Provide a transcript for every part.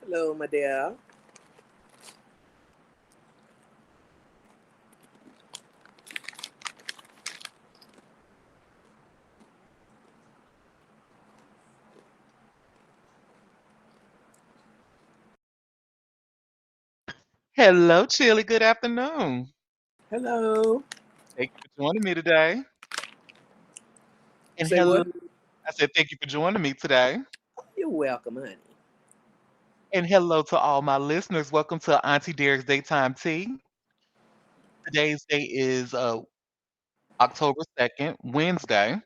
Hello, my dear. Hello, Chili. Good afternoon. Hello. Thank you for joining me today. And Say hello, what? I said thank you for joining me today. You're welcome, honey. And hello to all my listeners. Welcome to Auntie Derek's Daytime Tea. Today's date is October 2nd, Wednesday.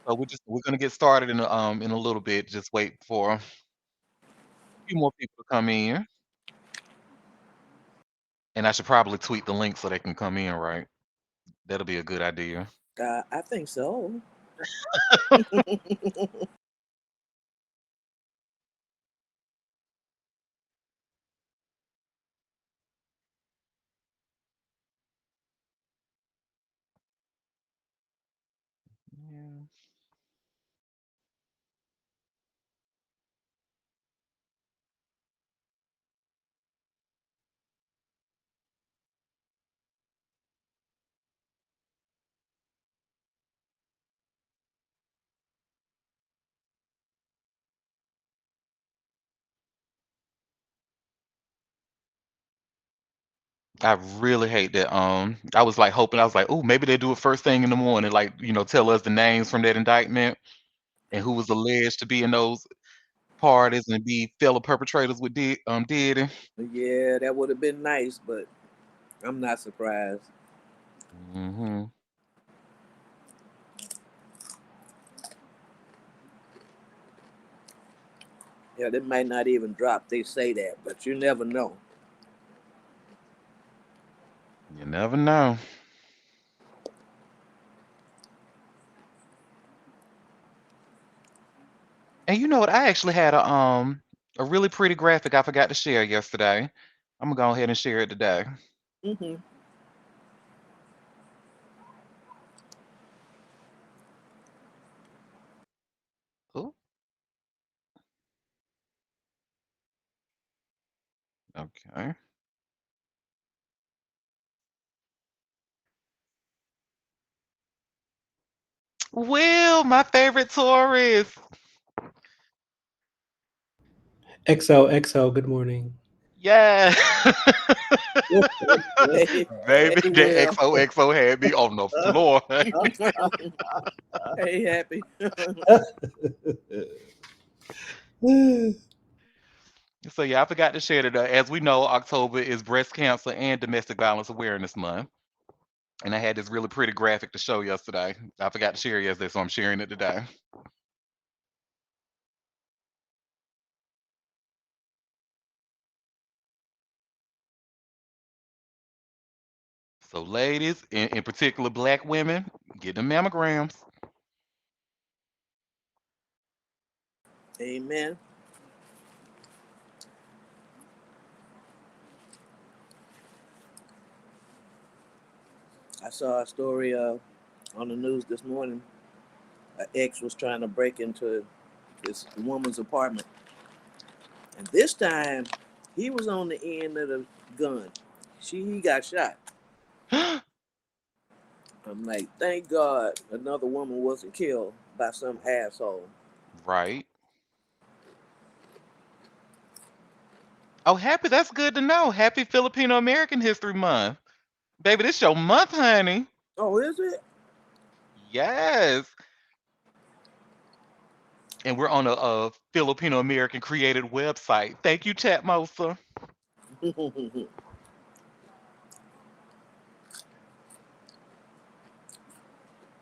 So we're gonna get started in a little bit. Just wait for a few more people to come in. And I should probably tweet the link so they can come in, right? That'll be a good idea. I think so. Yeah. I really hate that. I was like hoping I was like, oh, maybe they do it first thing in the morning, like tell us the names from that indictment and who was alleged to be in those parties and be fellow perpetrators with Diddy. Yeah, that would have been nice, but I'm not surprised. Hmm. Yeah, they might not even drop. They say that, but you never know. You never know. And you know what? I actually had a really pretty graphic I forgot to share yesterday. I'm gonna go ahead and share it today. Hmm. Ooh, okay. Will, my favorite tourist. XOXO, good morning. Yeah. Hey, Baby, hey, that Will. XOXO had me on the floor. Hey, happy. So yeah, I forgot to share that. As we know, October is Breast Cancer and Domestic Violence Awareness Month, and I had this really pretty graphic to show yesterday. I forgot to share yesterday, so I'm sharing it today. So, ladies, in particular, black women, get them mammograms. Amen. I saw a story on the news this morning. An ex was trying to break into this woman's apartment, and this time he was on the end of the gun. He got shot. I'm like, thank God another woman wasn't killed by some asshole. Right. Oh, happy. That's good to know. Happy Filipino American History Month, baby. This your month, honey. Oh, is it? Yes. And we're on a Filipino American created website. Thank you, Chat Mosa.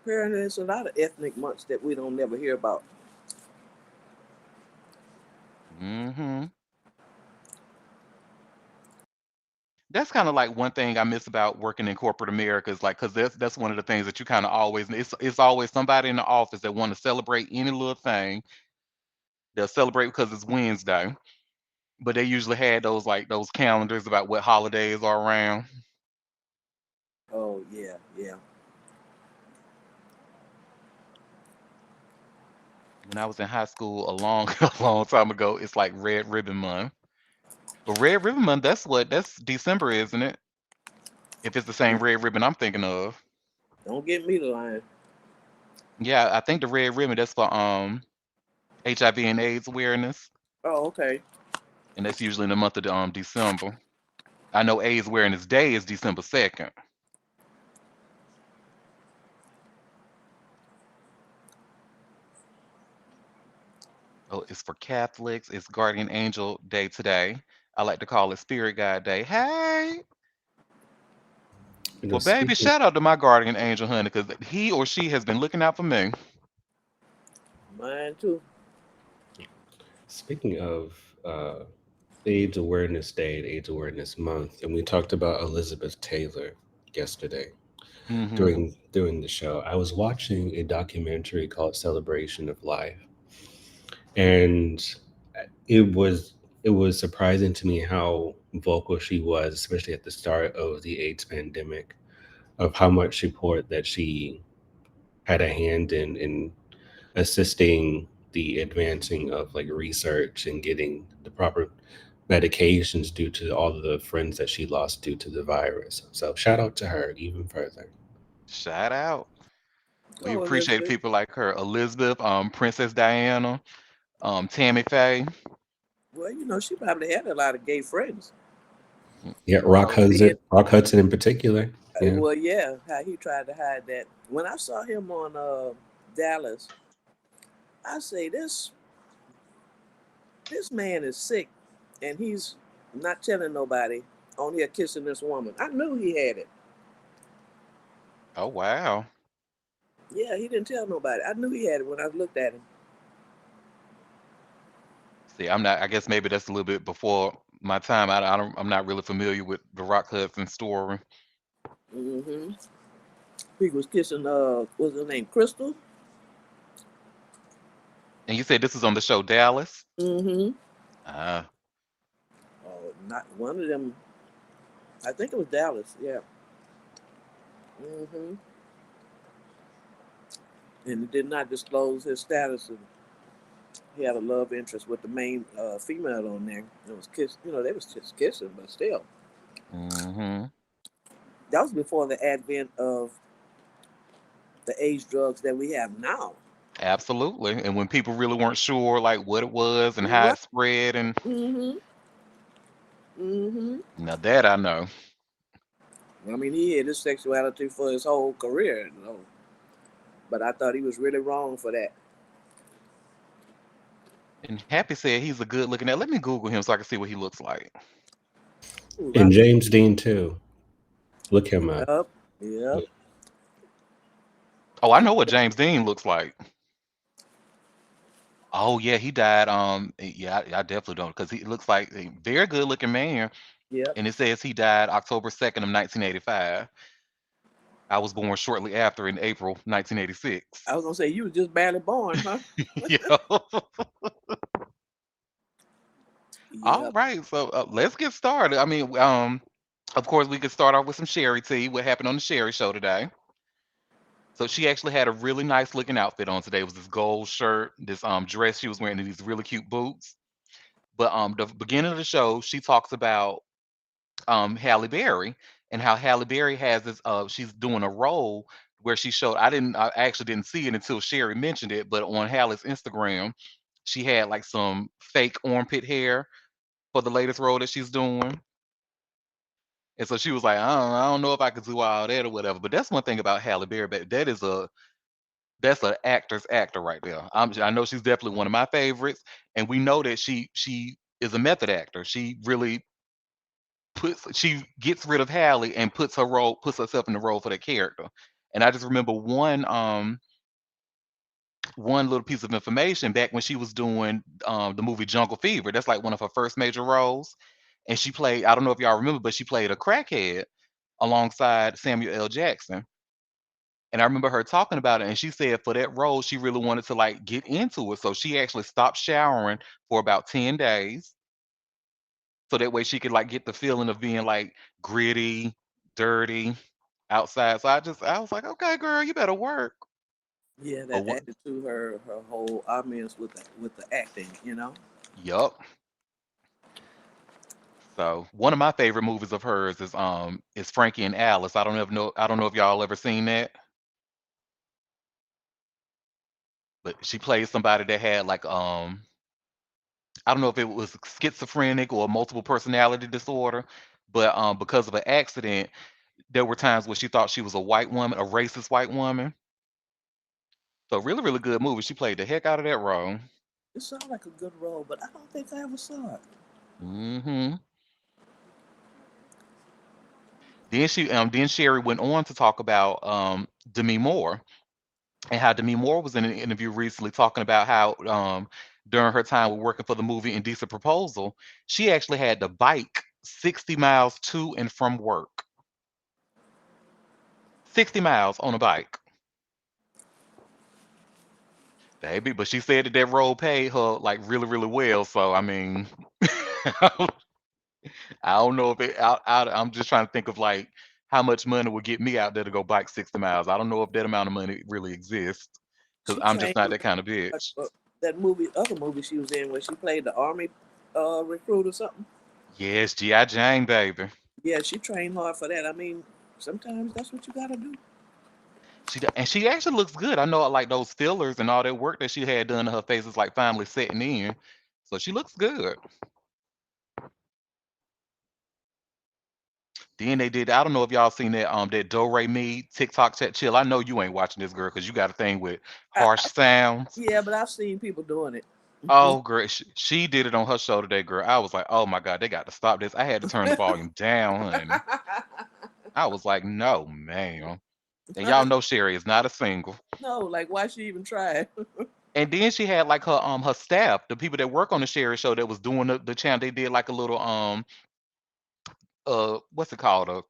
Apparently, there's a lot of ethnic months that we don't never hear about. Hmm. That's kind of like one thing I miss about working in corporate America is like, because that's one of the things that you kind of always it's always somebody in the office that want to celebrate any little thing. They'll celebrate because it's Wednesday, but they usually had those calendars about what holidays are around. Oh yeah, yeah. when I was in high school a long a long time ago. It's like Red Ribbon Month. But Red Ribbon Month, that's December, isn't it? If it's the same red ribbon I'm thinking of. Don't get me the line. Yeah, I think the red ribbon that's for HIV and AIDS awareness, Oh, okay. and that's usually in the month of December. I know AIDS Awareness Day is December 2nd. Oh, it's for Catholics. It's Guardian Angel Day today. I like to call it Spirit Guide Day. Hey, You know, well, baby, speaking shout out to my guardian angel, honey, because he or she has been looking out for me. Mine too. speaking of AIDS Awareness Day and AIDS Awareness Month, and we talked about Elizabeth Taylor yesterday Hmm. during the show. I was watching a documentary called Celebration of Life, and it was it was surprising to me how vocal she was, especially at the start of the AIDS pandemic, of how much support that she had a hand in assisting the advancing of like research and getting the proper medications due to all of the friends that she lost due to the virus. So shout out to her even further. Shout out. We Oh, appreciate Elizabeth. people like her, Elizabeth, Princess Diana, Tammy Faye. Well, she probably had a lot of gay friends. Yeah, Or did. Rock Hudson in particular. Yeah. Well, yeah, how he tried to hide that. When I saw him on Dallas, I say this man is sick, and he's not telling nobody. On here kissing this woman. I knew he had it. Oh wow. Yeah, he didn't tell nobody. I knew he had it when I looked at him. See, I'm not. I guess maybe that's a little bit before my time. I don't. I'm not really familiar with the Rock Hudson story. Hmm. He was kissing what's her name, Crystal. And you said this is on the show Dallas. Hmm. Ah, Oh, not one of them. I think it was Dallas. Yeah. Hmm. And he did not disclose his status. And he had a love interest with the main female on there. It was kiss. They was just kissing, but still, mm-hmm. that was before the advent of the age drugs that we have now. Absolutely. And when people really weren't sure like what it was and how Right. it spread, and Hmm. Hmm. now that I know. I mean, he had his sexuality for his whole career. But I thought he was really wrong for that. And Happy said he's a good looking at. Let me Google him so I can see what he looks like. Ooh, And Rocky. James Dean too. Look him up. Yep. Yep. Oh, I know what James Dean looks like. Oh yeah, he died. Yeah, I definitely don't because he looks like a very good looking man. Yep. And it says he died October 2nd of 1985. I was born shortly after in April 1986. I was gonna say you was just barely born, huh? Yeah. All Yep. right, so let's get started. I mean, of course, we could start off with some Sherry T. What happened on the Sherry Show today? So she actually had a really nice looking outfit on today. It was this gold shirt, this dress she was wearing, and these really cute boots. But the beginning of the show, she talks about Halle Berry and how Halle Berry has this. She's doing a role where she showed. I actually didn't see it until Sherry mentioned it. But on Halle's Instagram, she had like some fake armpit hair for the latest role that she's doing. And so she was like, I don't know if I could do all that or whatever. But that's one thing about Halle Berry. But that's an actor's actor right there. I know she's definitely one of my favorites, and we know that she is a method actor. She gets rid of Hallie and puts herself in the role for that character. And I just remember one little piece of information back when she was doing the movie Jungle Fever. That's like one of her first major roles, and she played. I don't know if y'all remember, but she played a crackhead alongside Samuel L. Jackson. And I remember her talking about it, and she said for that role, she really wanted to like get into it. So she actually stopped showering for about 10 days. So that way she could like get the feeling of being like gritty, dirty outside. So I was like, okay, girl, you better work. Yeah, But that what? added to her whole ambience with the acting. You know. Yup. So one of my favorite movies of hers is Frankie and Alice. I don't know if y'all ever seen that, but she played somebody that had like I don't know if it was schizophrenic or multiple personality disorder, but because of an accident, there were times where she thought she was a white woman, a racist white woman. So really, really good movie. She played the heck out of that role. It sounded like a good role, but I don't think I ever saw it. Hmm. Then Sherry went on to talk about Demi Moore and how Demi Moore was in an interview recently talking about how during her time with working for the movie Indecent Proposal, she actually had to bike 60 miles to and from work. 60 miles on a bike, baby. But she said that that road paid her like really, really well. So I mean, I don't know if I'm just trying to think of like how much money would get me out there to go bike 60 miles. I don't know if that amount of money really exists because She I'm just trained not with that kind of bitch. that movie, other movie she was in, where she played the army recruit or something. Yes, G.I. Jane, baby. Yeah, she trained hard for that. I mean, sometimes that's what you gotta do. And she actually looks good. I know like those fillers and all that work that she had done to her face is like finally setting in. So she looks good. Then they did. I don't know if y'all seen that Do Re Mi TikTok chat chill. I know you ain't watching this girl because you got a thing with harsh I, sounds. yeah, but I've seen people doing it. Oh, great. She did it on her show today, girl. I was like, oh my God, they got to stop this. I had to turn the volume down, honey. I was like, no, man. And y'all know Sherry is not a single. No, like why she even try? And then she had like her staff, the people that work on the Sherry show that was doing the channel. They did like a little what's it called?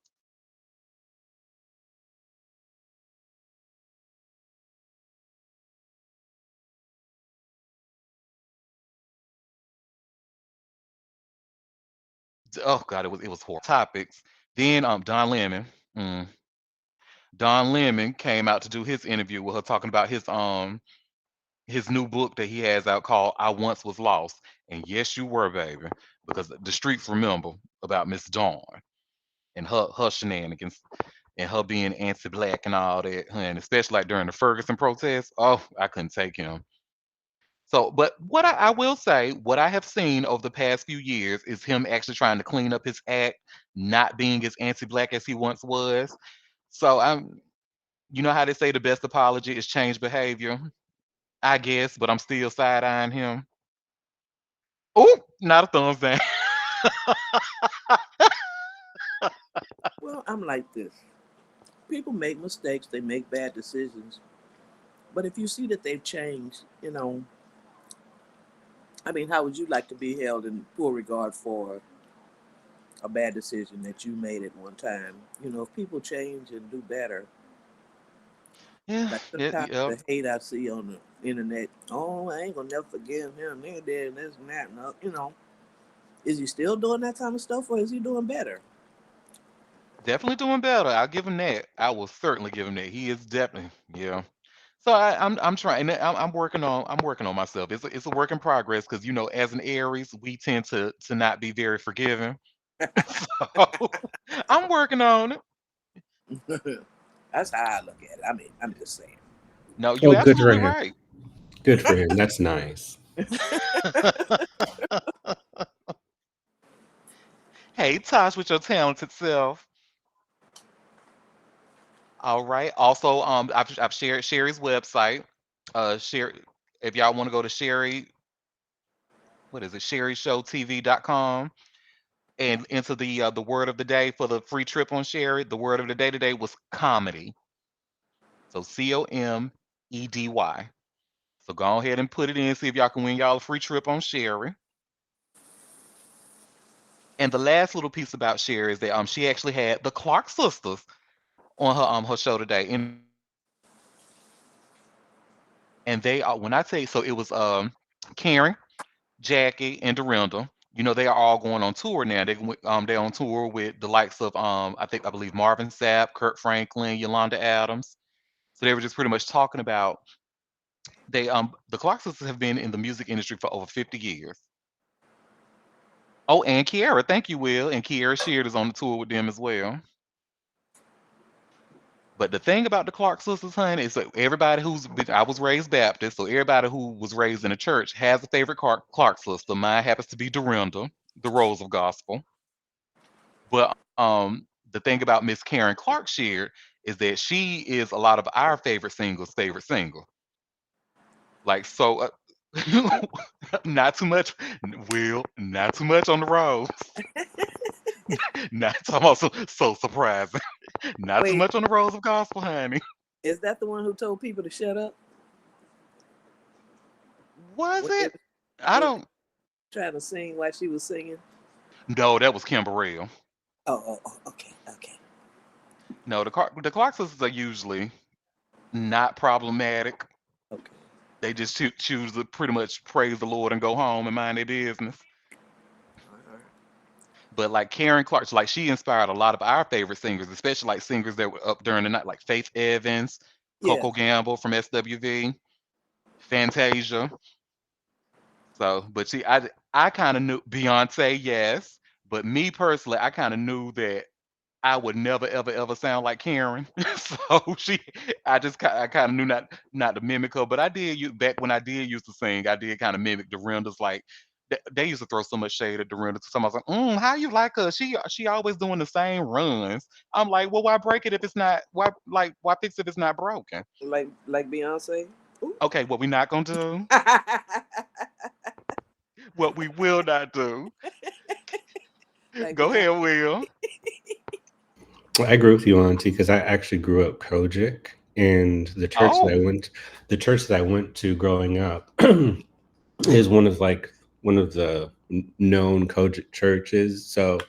Oh God, it was horrible topics. Then mm, Don Lemon came out to do his interview with her talking about his new book that he has out called I Once Was Lost. And yes, you were, baby, because the streets remember about Miss Dawn and her shenanigans and her being anti-black and all that, and especially like during the Ferguson protest. Oh, I couldn't take him. So, but what I will say, what I have seen over the past few years is him actually trying to clean up his act, not being as anti-black as he once was. So you know how they say the best apology is change behavior, I guess, but I'm still side eyeing him. Oh, not a thumbs down. Well, I'm like this. People make mistakes. They make bad decisions. But if you see that they've changed, I mean, how would you like to be held in poor regard for a bad decision that you made at one time? If people change and do better, Yeah, like yeah, sometimes yeah. the hate I see on the internet, oh, I ain't gonna never forgive him. They did this and that. And, is he still doing that kind of stuff, or is he doing better? Definitely doing better. I'll give him that. I will certainly give him that. He is definitely, yeah. So I'm trying. I'm working on myself. It's a work in progress because as an Aries, we tend to not be very forgiving. So I'm working on it. That's how I look at it. I mean, I'm just saying. No, you Oh, good for absolutely him. right. Good for him. That's nice. Hey, Tosh, with your talented self. All right. Also, I've shared Sherry's website. Share if y'all want to go to Sherry, what is it? SherryShowTV.com and enter the word of the day for the free trip on Sherry. The word of the day today was comedy. So Comedy. So go ahead and put it in. See if y'all can win y'all a free trip on Sherry. And the last little piece about Sherry is that she actually had the Clark sisters on her show today. And they are when I tell you, so it was Karen, Jackie, and Dorinda. They are all going on tour now. They're on tour with the likes of I believe Marvin Sapp, Kurt Franklin, Yolanda Adams. So they were just pretty much talking about the Clark sisters have been in the music industry for over 50 years. Oh, and Kiara, thank you, Will. And Kiara Sheard is on the tour with them as well. But the thing about the Clark sisters, honey, is that everybody I was raised Baptist, so everybody who was raised in a church has a favorite Clark sister. Mine happens to be Dorinda, the Rose of Gospel. But the thing about Miss Karen Clark Sheard is that she is a lot of our favorite singles' favorite single. Like so, not too much. Will not too much on the road. Not talking about so surprising. Not too Wait, much on the Rose of Gospel, honey. is that the one who told people to shut up Was when they it? were I when don't. trying to sing while she was singing? No, that was Kimberell. Okay, okay. No, the Clark sisters are usually not problematic. Okay. They just choose to pretty much praise the Lord and go home and mind their business. All right. But like Karen Clark, like she inspired a lot of our favorite singers, especially like singers that were up during the night, like Faith Evans, Yeah. Coco Gamble from SWV, Fantasia. So, but see, I kind of knew Beyonce, yes, but me personally, I kind of knew that I would never ever ever sound like Karen. So I kind of knew not to mimic her, but I did you back when I did used to sing, I did kind of mimic Dorinda's like. They used to throw so much shade at Dorinda. Somebody was like, "How you like her? She always doing the same runs." I'm like, "Well, why break it if it's not? Why fix it if it's not broken?" Like Beyonce. Ooh. Okay, what we not gonna do? What we will not do? Like Go Beyonce. ahead, Will. I agree with you, Auntie, because I actually grew up Kojic, and Oh, the church that I went to growing up, is one of the known Kojic churches. So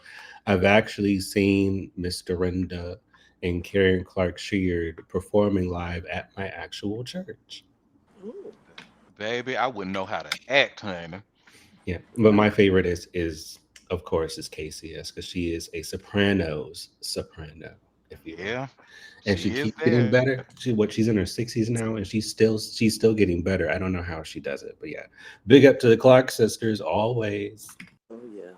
I've actually seen Miss Dorinda and Karen Clark Sheard performing live at my actual church. Ooh. baby, I wouldn't know how to act, honey. Yeah, but my favorite is of course is KCS because she is a soprano, if you will, Yeah, and she she is keeps getting that. better. She's in her 60s now, and she's still getting better. I don't know how she does it, but yeah, big up to the Clark sisters always. Oh yeah.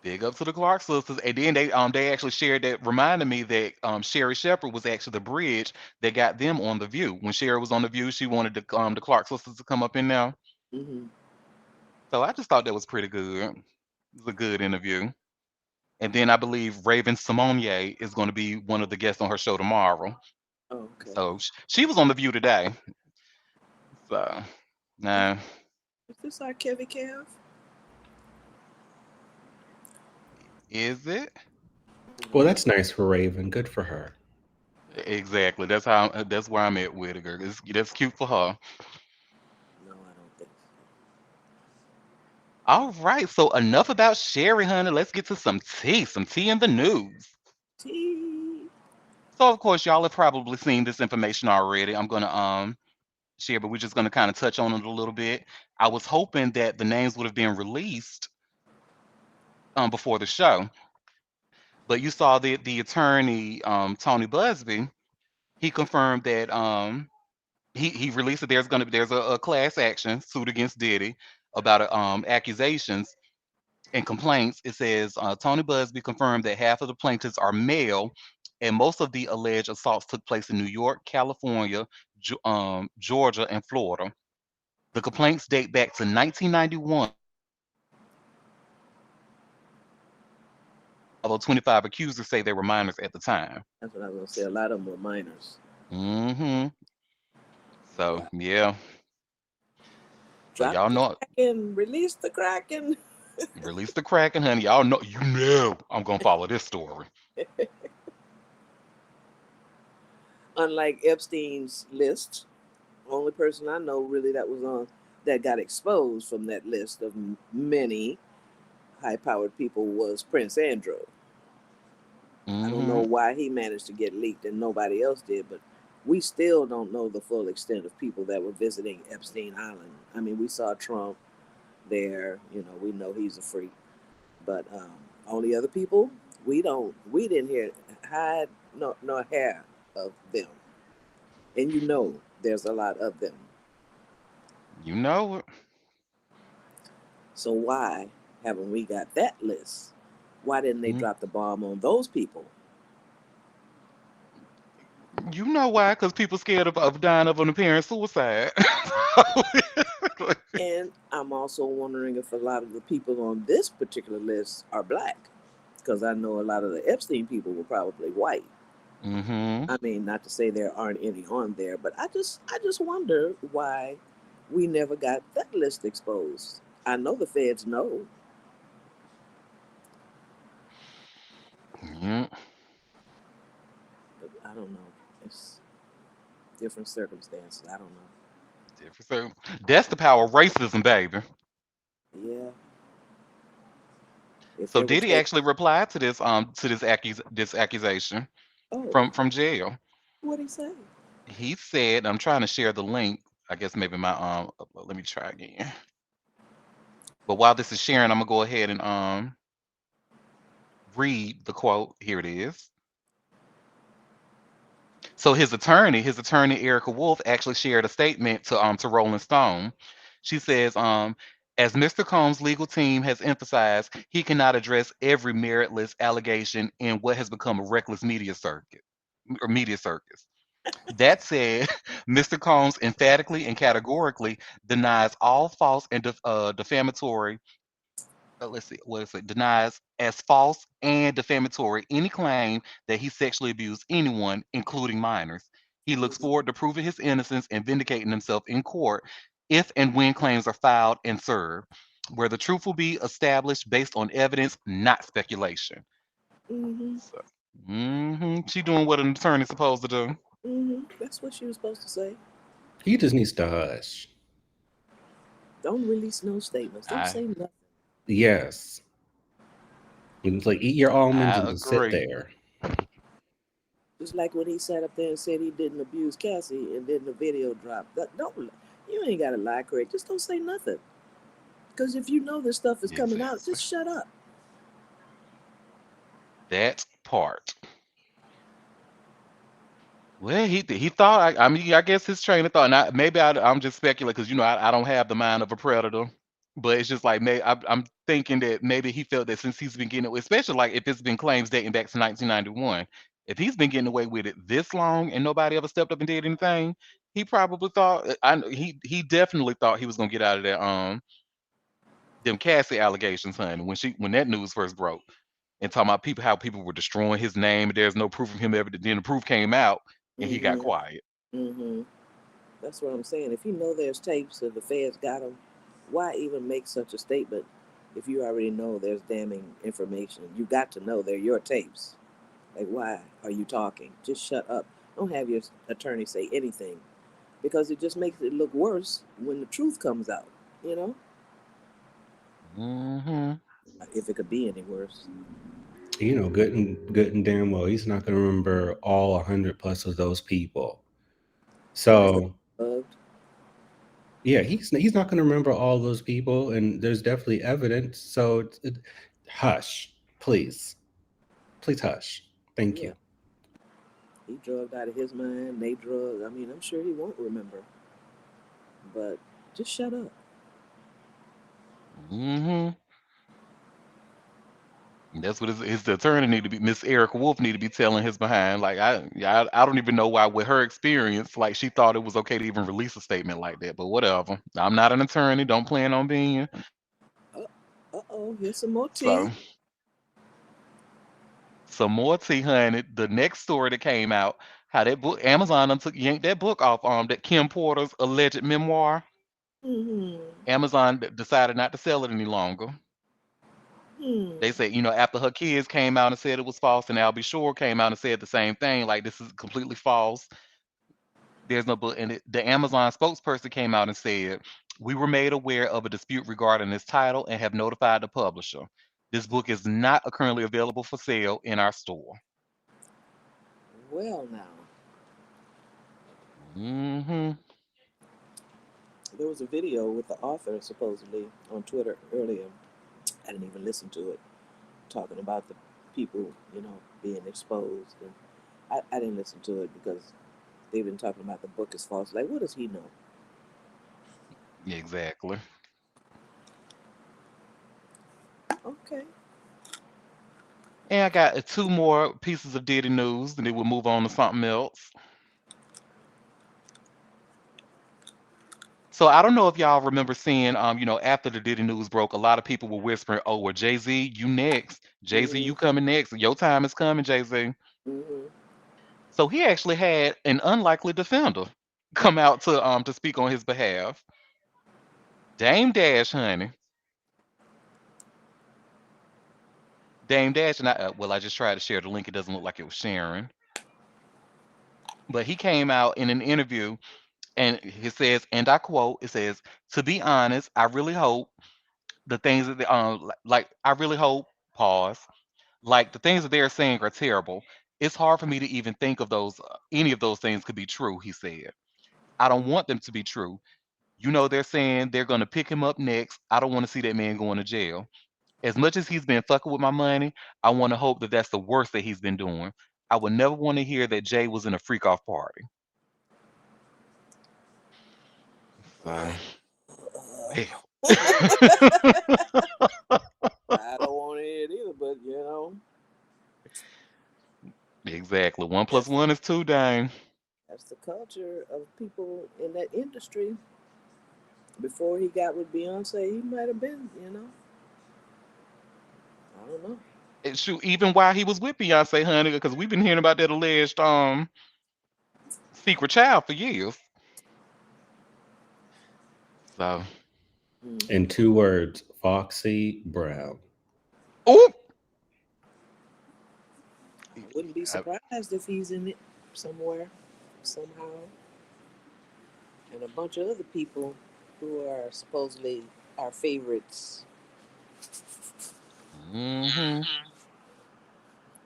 Big up to the Clark sisters. And then they actually shared that reminded me that Sherry Shepherd was actually the bridge that got them on the View. When Sherry was on the View, she wanted the Clark sisters to come up in there. Hmm. So I just thought that was pretty good. It was a good interview. And then I believe Raven Simonier is going to be one of the guests on her show tomorrow. Okay. So she was on the View today. So Is, now is this our Kevy Cav? is it? Well, No. that's nice for Raven. Good for her. Exactly. That's where I'm at with it, girl. That's cute for her. No, I don't think All right. So enough about Sherry, honey. Let's get to some tea in the news. so. Tea. So of course, y'all have probably seen this information already. I'm gonna share, but we're just gonna kind of touch on it a little bit. I was hoping that the names would have been released before the show, but you saw the attorney Tony Busby. He confirmed that he released that there's a class action suit against Diddy about accusations and complaints. It says Tony Busby confirmed that half of the plaintiffs are male, and most of the alleged assaults took place in New York, California, Georgia, and Florida. The complaints date back to 1991, although 25 accusers say they were minors at the time. That's what I was gonna say. A lot of them were minors. hmm So Wow. yeah, so Drop y'all the know, Kraken. Release the Kraken. release the Kraken, honey. Y'all know, I'm gonna follow this story. Unlike Epstein's list, only person I know really that got exposed from that list of many high-powered people was Prince Andrew. I don't know hmm why he managed to get leaked and nobody else did, but we still don't know the full extent of people that were visiting Epstein Island. I mean, we saw Trump there. We know he's a freak, but only other people we didn't hear hide no hair of them. And there's a lot of them. You know it. So why haven't we got that list? Why didn't they Mm. drop the bomb on those people? You know why? Because people scared of dying of an apparent suicide. And I'm also wondering if a lot of the people on this particular list are black, because I know a lot of the Epstein people were probably white. Mm-hmm. I mean, not to say there aren't any on there, but I just wonder why we never got that list exposed. I know the feds know, Mm, but I don't know. It's different circumstances. I don't know. different. That's the power of racism, baby. Yeah, if So there were Diddy tapes. actually replied to this accusation Oh, from jail. what'd he say? He said, I'm trying to share the link. I guess maybe my let me try again. But while this is sharing, I'm gonna go ahead and read the quote. Here it is. So his attorney Erica Wolf actually shared a statement to Rolling Stone. She says, as Mr. Combs' legal team has emphasized, he cannot address every meritless allegation in what has become a reckless media circus. That said, Mr. Combs emphatically and categorically denies all false and defamatory. Let's see, what is it? Denies as false and defamatory any claim that he sexually abused anyone, including minors. He looks Mhm. forward to proving his innocence and vindicating himself in court if and when claims are filed and served, where the truth will be established based on evidence, not speculation. Mhm. So, she doing what an attorney's supposed to do. Mhm. That's what she was supposed to say. He just needs to hush. Don't release no statements. Don't I say nothing. Yes. It's like eat your almonds I and just sit agree. there. Just like when he sat up there and said he didn't abuse Cassie, and then the video dropped. Don't you ain't gotta lie, Craig. Just don't say nothing. Because if you know this stuff is coming out, Exactly. just shut up. That part. Well, he thought. I mean, I guess his train of thought. Not maybe I'm just speculating because I don't have the mind of a predator. But it's just like I'm thinking that maybe he felt that since he's been getting away, especially like if it's been claims dating back to 1991, if he's been getting away with it this long and nobody ever stepped up and did anything, he probably thought. He definitely thought he was gonna get out of that them Cassie allegations, honey. When that news first broke and talking about people how people were destroying his name and there's no proof of him ever. Then the proof came out and he got Mm-hmm. quiet. Mm-hmm. That's what I'm saying. If you know there's tapes and the feds got them, why even make such a statement if you already know there's damning information? You got to know they're your tapes. Like, why are you talking? Just shut up. Don't have your attorney say anything because it just makes it look worse when the truth comes out, you know? Hmm. If it could be any worse. Good and damn well, he's not going to remember all 100 plus of those people. Unless they So loved. yeah, he's not going to remember all those people, and there's definitely evidence. So hush, please, please hush. Thank Yeah, you. he drugged out of his mind. They drugged. I mean, I'm sure he won't remember, but just shut up. Hmm. That's what his attorney need to be. Miss Erica Wolf need to be telling his behind. Like I don't even know why with her experience, like she thought it was okay to even release a statement like that. But whatever. I'm not an attorney. Don't plan on being. Uh oh, here's some more tea. So some more tea, honey. The next story that came out, how that book Amazon done took yanked that book off that Kim Porter's alleged memoir. Hmm. Amazon decided not to sell it any longer. Hmm. They said, after her kids came out and said it was false, and Albie Shore came out and said the same thing, like this is completely false. There's no book. And the Amazon spokesperson came out and said, we were made aware of a dispute regarding this title and have notified the publisher. This book is not currently available for sale in our store. Well, now Hmm. there was a video with the author supposedly on Twitter earlier. I didn't even listen to it, talking about the people, being exposed. And I didn't listen to it because they've been talking about the book is false. Like, what does he know? Exactly. Okay. And I got two more pieces of Diddy news, and then we'll move on to something else. So I don't know if y'all remember seeing, after the Diddy news broke, a lot of people were whispering, "Oh, well, Jay Z, you next. Jay Z, Mm-hmm. you coming next. Your time is coming, Jay Z." Mm-hmm. So he actually had an unlikely defender come out to speak on his behalf. Dame Dash, honey, Dame Dash, and I just tried to share the link. It doesn't look like it was sharing, but he came out in an interview and he says, and I quote, it says, "To be honest, I really hope the things that like I really hope pause like the things that they're saying are terrible. It's hard for me to even think of those any of those things could be true," he said. "I don't want them to be true. They're saying they're going to pick him up next. I don't want to see that man going to jail. As much as he's been fucking with my money, I want to hope that that's the worst that he's been doing. I would never want to hear that Jay was in a freak off party." So, well. I don't want to hear it either, but Exactly. One plus that's one is two, dang. that's the culture of people in that industry. Before he got with Beyonce, he might have been, I don't know. And shoot, even while he was with Beyonce, honey, because we've been hearing about that alleged secret child for years. So, In Mm-hmm. 2 words, Foxy Brown. oh, I wouldn't be surprised if he's in it somewhere, somehow, and a bunch of other people who are supposedly our favorites mm-hmm.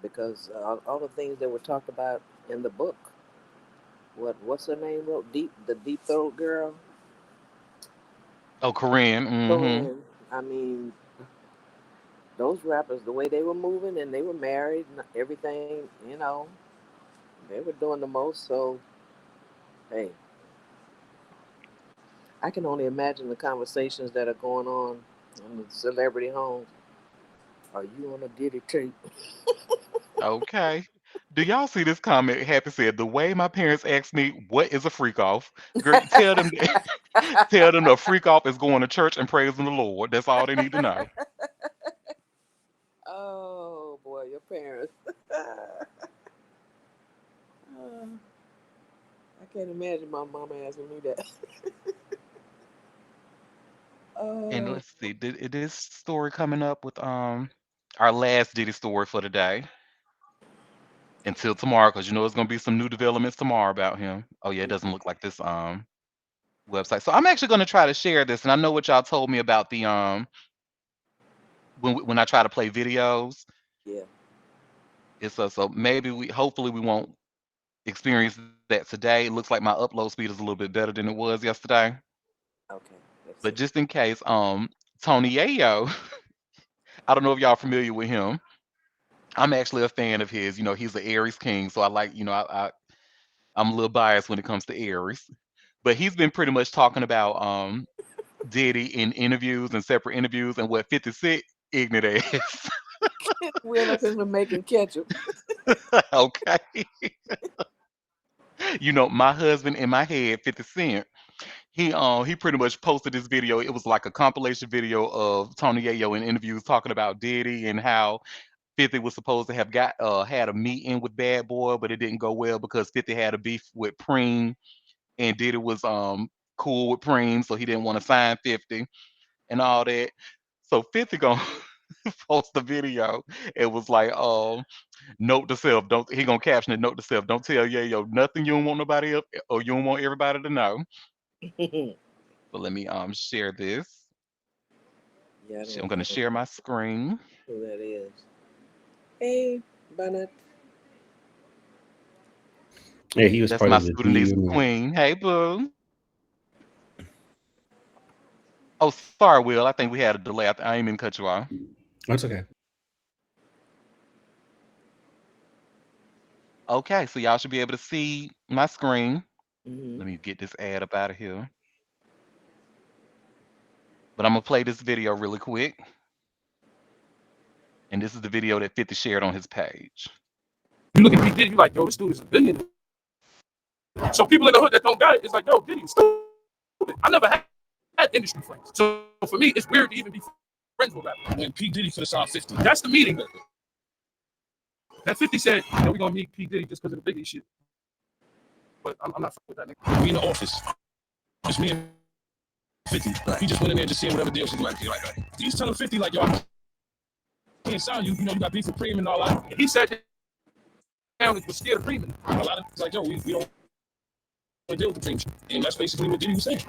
because all the things that were talked about in the book. What's her name wrote the deep throat girl. Oh, Korean, mm-hmm. Corinne. I mean, those rappers, the way they were moving and they were married and everything, they were doing the most. So hey, I can only imagine the conversations that are going on in the celebrity homes. Are you on a Diddy tape? Okay. Do y'all see this comment? Happy said, "The way my parents asked me what is a freak off, girl, tell them tell them the freak off is going to church and praising the Lord. That's all they need to know." Oh boy, your parents. Uh, I can't imagine my mama asking me that. And Oh, let's see, this story coming up with our last Diddy story for today until tomorrow, because it's gonna be some new developments tomorrow about him. Oh yeah, it doesn't look like this website. So I'm actually gonna try to share this, and I know what y'all told me about the when I try to play videos. yeah. It's so maybe hopefully we won't experience that today. It looks like my upload speed is a little bit better than it was yesterday. Okay. Let's But see. just in case, Tony Yayo, I don't know if y'all familiar with him. I'm actually a fan of his. He's an Aries king, so I like, I'm a little biased when it comes to Aries. But he's been pretty much talking about Diddy in interviews and separate interviews and what 56 ignorant ass. Wheel up into making ketchup. Okay. My husband in my head, 50 Cent. He pretty much posted this video. It was like a compilation video of Tony Yayo in interviews talking about Diddy and how 50 was supposed to have got had a meeting with Bad Boy, but it didn't go well because 50 had a beef with Preem and Diddy was cool with Preem, so he didn't want to sign 50 and all that. So 50 gonna post the video. It was like, note to self, don't he gonna caption it, note to self, don't tell Yayo nothing you don't want nobody else or you don't want everybody to know. Yeah, So let me share this. I'm I gonna don't share my screen. know who that is. Hey, Bernard. Yeah, he was That's part my of the Sudanese D-Unit. queen. Hey boo. Oh, sorry, Will. I think we had a delay. I ain't mean to cut you off. That's okay. Okay, so y'all should be able to see my screen. Mm-hmm. Let me get this ad up out of here. But I'm gonna play this video really quick. And this is the video that 50 shared on his page. You look at P. Diddy, you like, yo, this dude is a billionaire. So people in the hood that don't got it, it's like, yo, Diddy, stupid. I never had industry friends. So for me, it's weird to even be friends with rappers. When P. Diddy could have signed 50. That's the meeting. That 50 said, we're going to meet P. Diddy just because of the Biggie shit. But I'm not with that nigga. We in the office. Just me and 50. Right. He just went in there just seeing whatever deal she's like. He's telling 50, like, yo, I can't sign you. You know, you got beef with Preem and all that. And he sat down and was scared of Preem. A lot of it's like, yo, we don't deal with the Preem shit. And that's basically what Diddy was saying.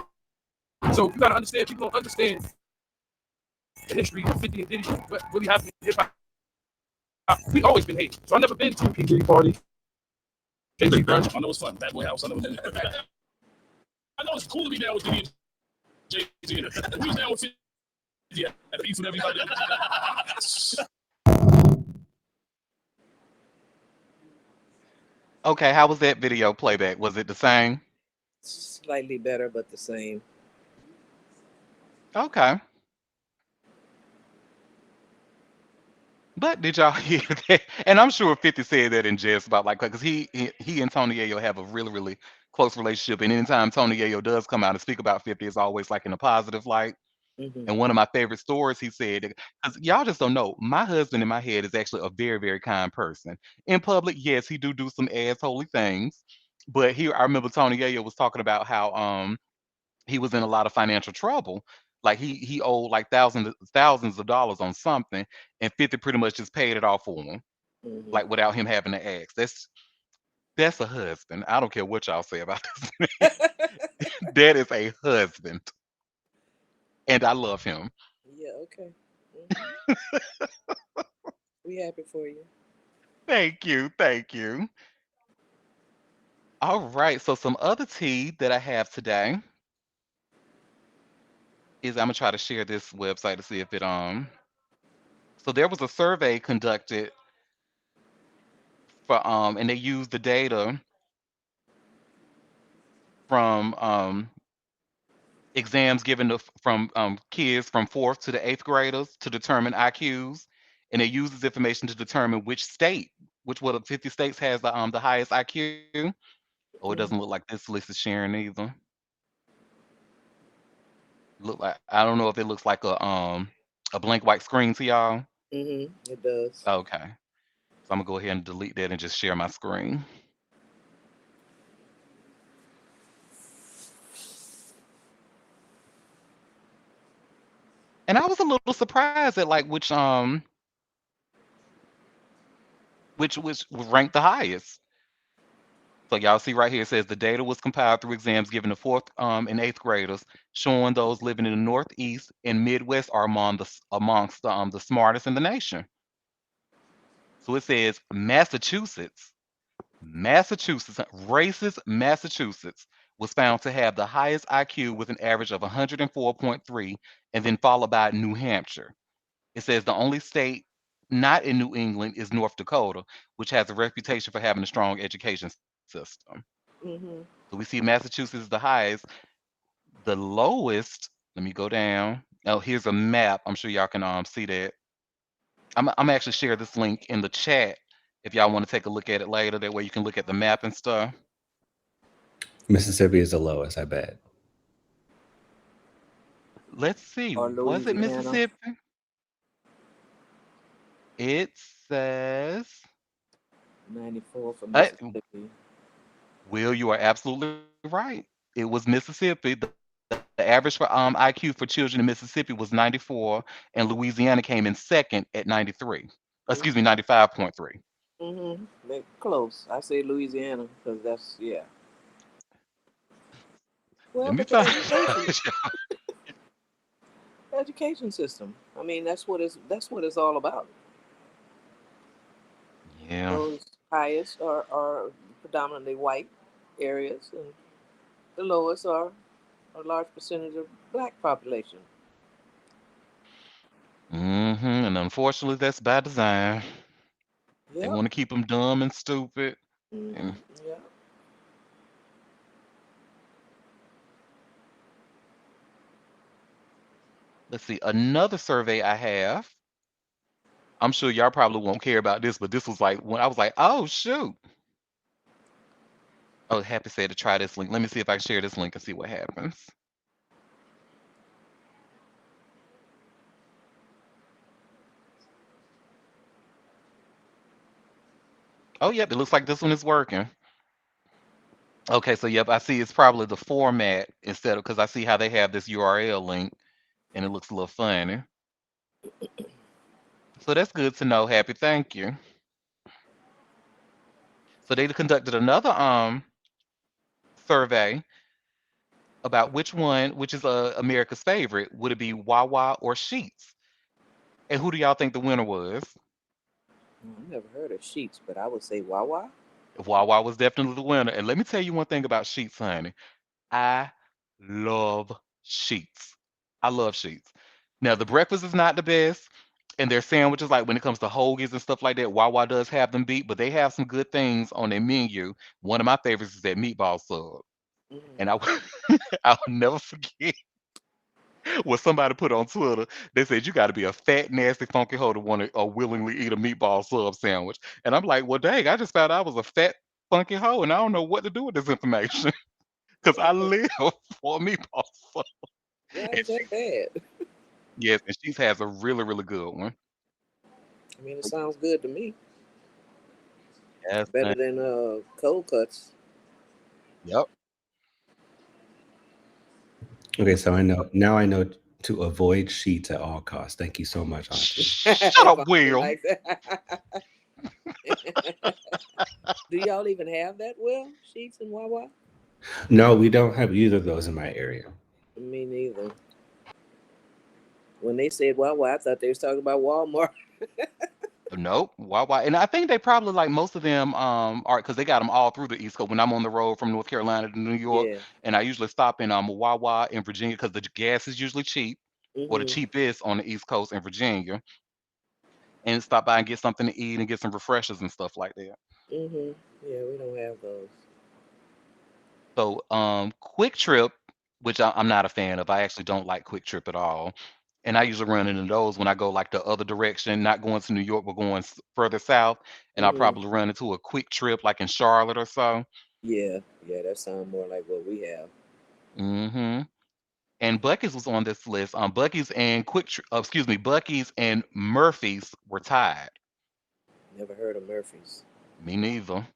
So you got to understand, people don't understand the history of 50 and Diddy, what really happened in hip hop. We always been hating. So I've never been to a P. Diddy party. I know it's fun. Bad Boy House. I know it's cool to be down with Diddy and Jay-Z. We was down with 50. Yeah, at peace with everybody. Okay, how was that video playback? Was it the same? Slightly better, but the same. Okay. But did y'all hear that? And I'm sure 50 said that in jest about like because he and Tony Yayo have a really, really close relationship. And anytime Tony Yayo does come out and speak about 50, it's always like in a positive light. Mm-hmm. And one of my favorite stories he said, because y'all just don't know, my husband in my head is actually a very, very kind person. In public, yes, he do some assholey things. But here I remember Tony Yayo was talking about how he was in a lot of financial trouble. Like he owed like thousands of dollars on something, and 50 pretty much just paid it off for him, Mm-hmm. like without him having to ask. That's a husband. I don't care what y'all say about this. That is a husband, and I love him. Yeah. Okay. Mm-hmm. We happy for you. Thank you, thank you. All right, so some other tea that I have today is I'm gonna try to share this website to see if it. So there was a survey conducted for and they used the data from exams given from kids from fourth to the eighth graders to determine IQs, and it uses information to determine which one of 50 states has the highest IQ. Oh, it doesn't Mm-hmm. look like this list is sharing either. Look like I don't know if it looks like a blank white screen to y'all. Mm-hmm. It does. Okay, so I'm gonna go ahead and delete that and just share my screen. And I was a little surprised at like which ranked the highest. So y'all see right here, it says the data was compiled through exams given to fourth and eighth graders, showing those living in the Northeast and Midwest are amongst the smartest in the nation. So it says racist Massachusetts was found to have the highest IQ with an average of 104.3, and then followed by New Hampshire. It says the only state not in New England is North Dakota, which has a reputation for having a strong education system. Mm-hmm. So we see Massachusetts is the highest. The lowest, let me go down. Oh, here's a map. I'm sure y'all can see that. I'm actually share this link in the chat if y'all want to take a look at it later. That way you can look at the map and stuff. Mississippi is the lowest, I bet. Let's see. Or Was it Louisiana. Mississippi? It says. 94 for Uh, Mississippi. Will, you are absolutely right. It was Mississippi. The average for IQ for children in Mississippi was 94, and Louisiana came in second at 93. Excuse me, Mm-hmm. 95.3. Mm-hmm. They're close. I say Louisiana because that's yeah. Let Well, me but the find. education system. I mean, that's what it's all about. Yeah. Those highest are predominantly white areas, and the lowest are a large percentage of black population. And unfortunately, that's by design. They Yep. want to keep them dumb and stupid. Mm-hmm. And Yeah. let's see, another survey I have. I'm sure y'all probably won't care about this, but this was like when I was like, oh shoot. Oh, Happy said to try this link. Let me see if I can share this link and see what happens. Oh, yep, it looks like this one is working. Okay, so yep, I see it's probably the format instead of because I see how they have this URL link and it looks a little funny. So that's good to know, Happy. Thank you. So they conducted another survey about which is America's favorite. Would it be Wawa or Sheets? And who do y'all think the winner was? I've never heard of sheets, but I would say Wawa. Wawa was definitely the winner. And let me tell you one thing about Sheets, honey. I love Sheets. I love Sheets. Now the breakfast is not the best, and their sandwiches, like when it comes to hoagies and stuff like that, Wawa does have them beat, but they have some good things on their menu. One of my favorites is that meatball sub, and Mm-hmm. I'll never forget what somebody put on Twitter. They said you got to be a fat, nasty, funky hoe to want to willingly eat a meatball sub sandwich, and I'm like, well, dang, I just found out I was a fat, funky hoe, and I don't know what to do with this information because I live for a meatball sub. Why And is that bad? yes, and she has a really, really good one. I mean, it sounds good to me. Yes, Better honey. than cold cuts. Yep. Okay, so I know now I know to avoid sheets at all costs. Thank you so much, Auntie. Shut If up, Auntie Will. likes that. Do y'all even have that? Well, sheets and Wawa? No, we don't have either of those in my area. Me neither. When they said Wawa, I thought they was talking about Walmart. Nope. Why? And I think they probably like most of them are because they got them all through the East Coast. When I'm on the road from North Carolina to New York, Yeah. and I usually stop in Wawa in Virginia because the gas is usually cheap or the Mhm. cheapest on the East Coast in Virginia, and stop by and get something to eat and get some refreshers and stuff like that. Mhm. Yeah, we don't have those. So, Quick Trip, which I'm not a fan of. I actually don't like Quick Trip at all. And I usually run into those when I go like the other direction, not going to New York, but going further south. And I'll Mhm. probably run into a Quick Trip like in Charlotte or so. Yeah. Yeah, that sounds more like what we have. hmm And Bucky's was on this list. Bucky's and Bucky's and Murphy's were tied. Never heard of Murphy's. Me neither.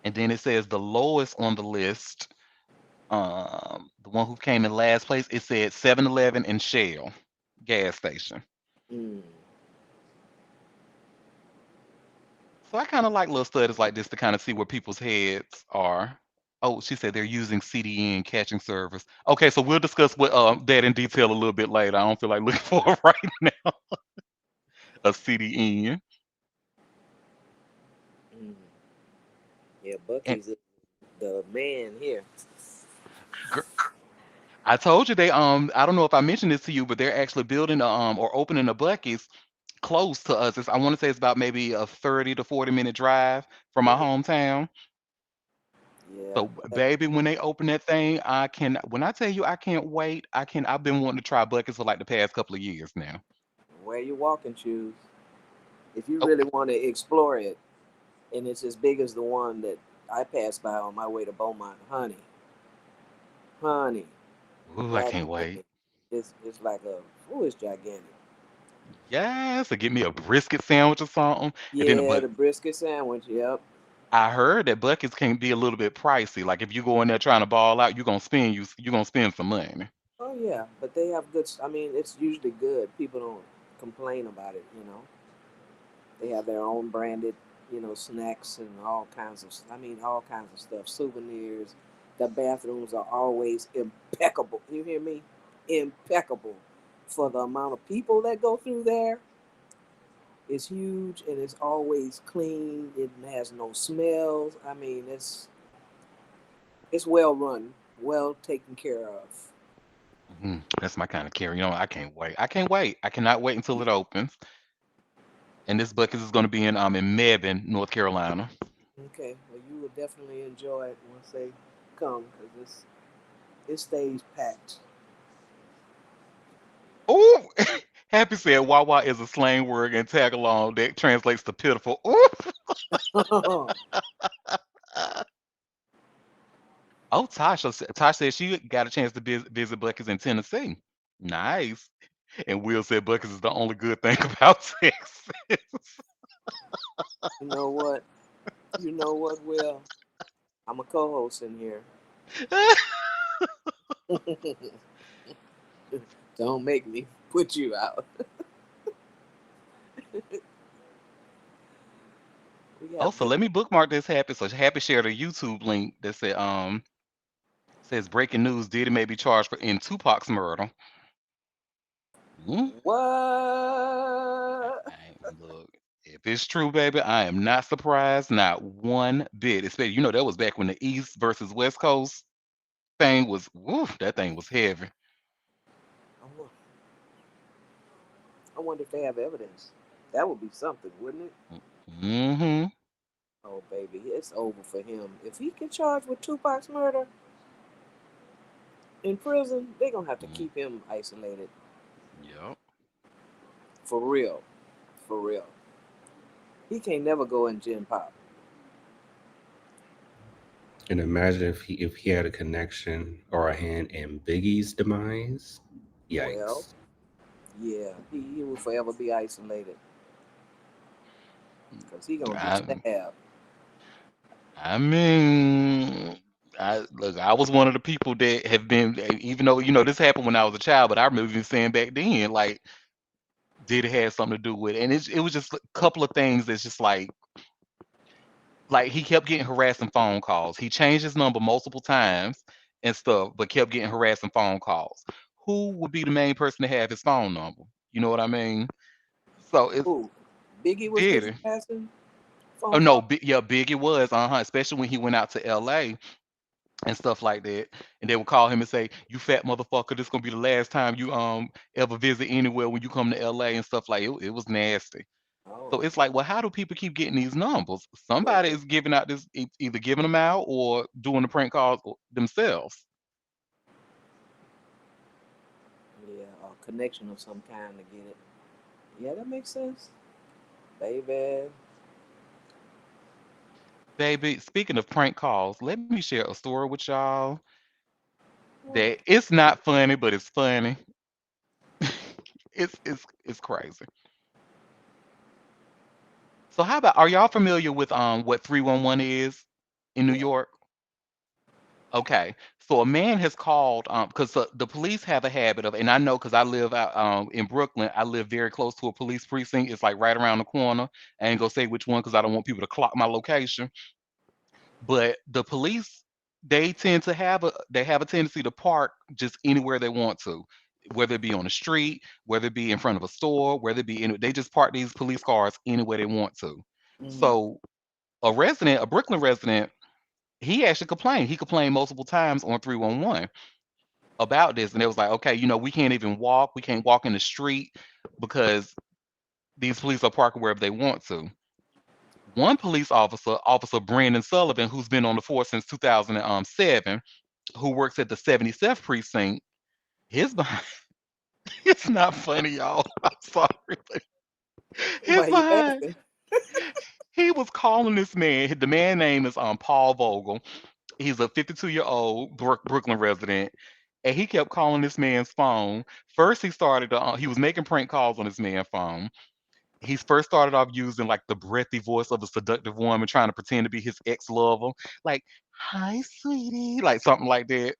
And then it says the lowest on the list, the one who came in last place, it said 7-Eleven and Shell gas station. Mm. So I kind of like little studies like this to kind of see where people's heads are. Oh, she said they're using CDN catching service. Okay, so we'll discuss what that in detail a little bit later. I don't feel like looking for it right now. A CDN. Mm. Yeah, And Bucky's the man here. gr- I told you they I don't know if I mentioned this to you, but they're actually building or opening a Bucky's close to us. I want to say it's about maybe a 30 to 40-minute drive from my Mhm. hometown. Yeah, So, baby, when they open that thing, I can. When I tell you, I can't wait. I can. I've been wanting to try buckets for like the past couple of years now. wear your walking shoes if you Oh, really want to explore it. And it's as big as the one that I passed by on my way to Beaumont. Honey, ooh, I can't wait. gigantic. It's like a it's gigantic. Yes, to get me a brisket sandwich or something, and then Yeah, but the brisket sandwich. Yep. I heard that buckets can be a little bit pricey. Like if you go in there trying to ball out, you're gonna spend some money. Oh yeah, but they have good. I mean, it's usually good. People don't complain about it. They have their own branded, snacks and all kinds of. I mean, all kinds of stuff. Souvenirs. The bathrooms are always impeccable. You hear me? Impeccable. For the amount of people that go through there, it's huge and it's always clean. It has no smells. I mean, it's well run, well taken care of. That's my kind of carry. I can't wait. I can't wait. I cannot wait until it opens. And this bucket is gonna be in Mebane, North Carolina. Okay, well, you will definitely enjoy it once they come because it stays packed. Ooh, Happy said Wawa is a slang word and tag along that translates to pitiful. Ooh. Oh, Tasha said she got a chance to visit Bucky's in Tennessee. Nice. And Will said Bucky's is the only good thing about Texas. You know what? You know what, Will? I'm a co-host in here. Don't make me put you out. We Oh, have so been. let me bookmark this Happy. So Happy shared a YouTube link that says breaking news: Diddy may be charged for in Tupac's murder. Hmm? What? Look, if it's true, baby, I am not surprised, not one bit. Especially, that was back when the East versus West Coast thing was. Woo, that thing was heavy. I wo- I wonder if they have evidence. That would be something, wouldn't it? Mm-hmm. Oh, baby, it's over for him. If he get charged with Tupac's murder in prison, they're gonna have to keep him isolated Yep. for real, for real. He can't never go in Gen Pop. And imagine if he had a connection or a hand in Biggie's demise. Well, Yikes. yeah, he will forever be isolated because he gonna get I, stabbed. I mean, I was one of the people that have been, even though this happened when I was a child, but I remember even saying back then, like, did it have something to do with it? And it was just a couple of things that's just like he kept getting harassing phone calls. He changed his number multiple times and stuff, but kept getting harassing phone calls. Who would be the main person to have his phone number? You know what I mean? So it's Ooh, Biggie was did his it? harassing Oh phone no, call. Yeah, Biggie was, especially when he went out to LA and stuff like that. And they would call him and say, "You fat motherfucker, this gonna be the last time you ever visit anywhere when you come to LA," and stuff like it. It was nasty. Oh, So it's like, well, how do people keep getting these numbers? Somebody maybe is giving out this, either giving them out or doing the prank calls themselves. yeah, a connection of some kind to get it. Yeah, that makes sense, baby. Baby, speaking of prank calls, let me share a story with y'all What? that it's not funny, but it's funny. It's crazy. So how about, are y'all familiar with what 311 is in New Yeah. York? Okay. So a man has called because the police have a habit of, and I know because I live out in Brooklyn, I live very close to a police precinct. It's like right around the corner. I ain't gonna say which one because I don't want people to clock my location. But the police, they have a tendency to park just anywhere they want to, whether it be on the street, whether it be in front of a store, whether it be they just park these police cars anywhere they want to. Mm. So a Brooklyn resident, he actually complained. He complained multiple times on 311 about this, and it was like, okay, we can't even walk. We can't walk in the street because these police are parking wherever they want to. One police officer, Officer Brandon Sullivan, who's been on the force since 2007, who works at the 77th precinct, his behind, it's not funny, y'all. I'm sorry. But his Why you behind, laughing? he was calling this man. The man name is Paul Vogel. He's a 52-year-old Brooklyn resident, and he kept calling this man's phone. First, he was making prank calls on this man's phone. He first started off using like the breathy voice of a seductive woman, trying to pretend to be his ex-lover, like "Hi, sweetie," like something like that.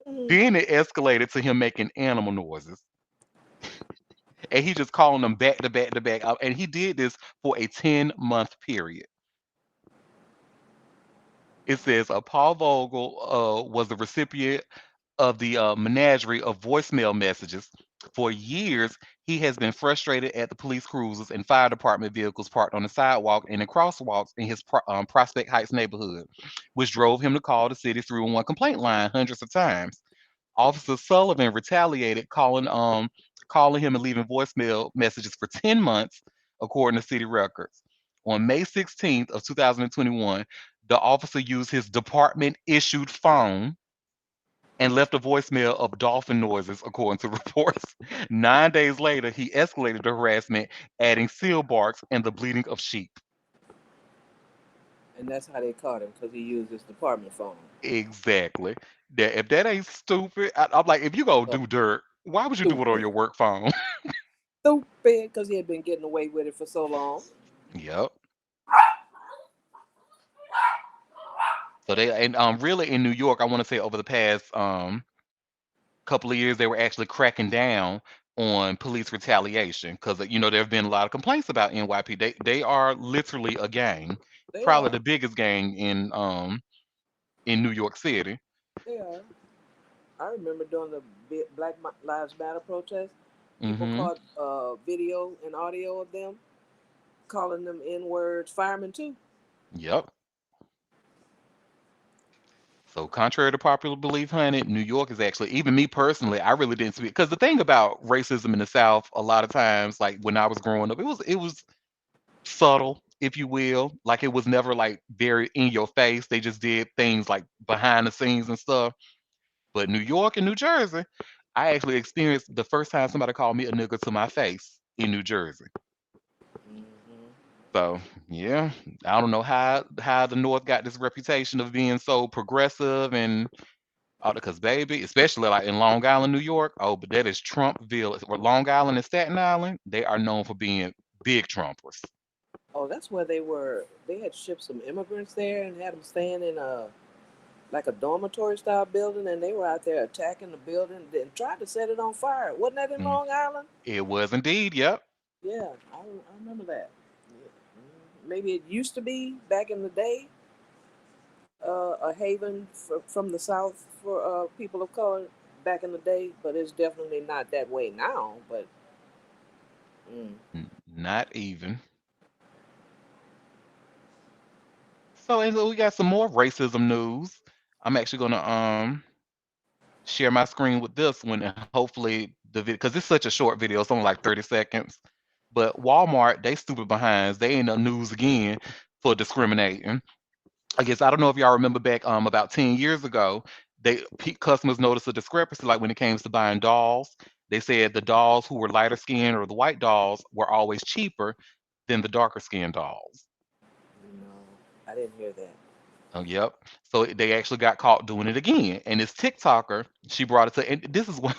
Mm. Then it escalated to him making animal noises, and he just calling them back to back to back. And he did this for a 10-month period. It says Paul Vogel was the recipient of the menagerie of voicemail messages. For years, he has been frustrated at the police cruisers and fire department vehicles parked on the sidewalk and in crosswalks in his Prospect Heights neighborhood, which drove him to call the city's 311 complaint line hundreds of times. Officer Sullivan retaliated, calling him and leaving voicemail messages for 10 months, according to city records. On May 16th of 2021, the officer used his department issued phone and left a voicemail of dolphin noises, according to reports. 9 days later, he escalated the harassment, adding seal barks and the bleating of sheep. And that's how they caught him because he used his department phone. Exactly. That if that ain't stupid, I'm like, if you go So do dirt, why would you do it on stupid. your work phone? Stupid because he had been getting away with it for so long. Yep. So they and really in New York, I want to say over the past couple of years, they were actually cracking down on police retaliation because there have been a lot of complaints about NYP. They are literally a gang, They probably are. the biggest gang in New York City. They are. I remember during the Lives Matter protest, people Mm-hmm. caught video and audio of them calling them N words firemen too. Yep. So contrary to popular belief, honey, New York is actually, even me personally, I really didn't see it. Because the thing about racism in the South, a lot of times, like when I was growing up, it was subtle, if you will. Like it was never like very in your face. They just did things like behind the scenes and stuff. But New York and New Jersey, I actually experienced the first time somebody called me a nigga to my face in New Jersey. Hmm. So yeah, I don't know how the North got this reputation of being so progressive and all because baby, especially like in Long Island, New York. Oh, but that is Trumpville. Or Long Island and Staten Island, they are known for being big Trumpers. Oh, that's where they were. They had shipped some immigrants there and had them staying in a like a dormitory style building, and they were out there attacking the building and tried to set it on fire. Wasn't that in Mm, Long Island? it was indeed. Yep. Yeah, I remember that. Yeah. Maybe it used to be back in the day a haven from the South for people of color back in the day, but it's definitely not that way now. But mm, Not even. So and so we got some more racism news. I'm actually gonna share my screen with this one and hopefully the video because it's such a short video, it's only like 30 seconds. But Walmart, they stupid behinds, they in the news again for discriminating. I guess I don't know if y'all remember back about 10 years ago, customers noticed a discrepancy like when it came to buying dolls. They said the dolls who were lighter skinned or the white dolls were always cheaper than the darker skinned dolls. no, I didn't hear that. Oh, yep. So they actually got caught doing it again. And this TikToker, she brought it to, and this is what,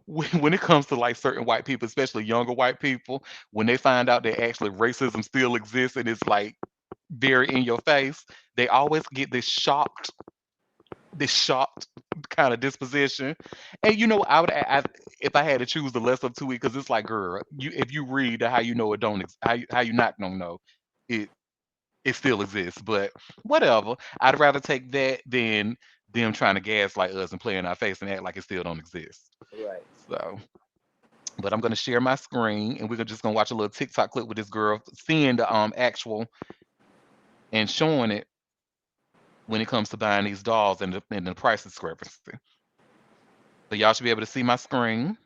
when it comes to like certain white people, especially younger white people, when they find out that actually racism still exists and it's like very in your face, they always get this shocked kind of disposition. And I would, if I had to choose the less of two, because it's like, girl, if you read how you know it don't, how you not don't know, it it still exists. But whatever, I'd rather take that than them trying to gaslight us and play in our face and act like it still don't exist. Right. So, but I'm gonna share my screen and we're just gonna watch a little TikTok clip with this girl seeing the actual and showing it when it comes to buying these dolls and the price discrepancy. So y'all should be able to see my screen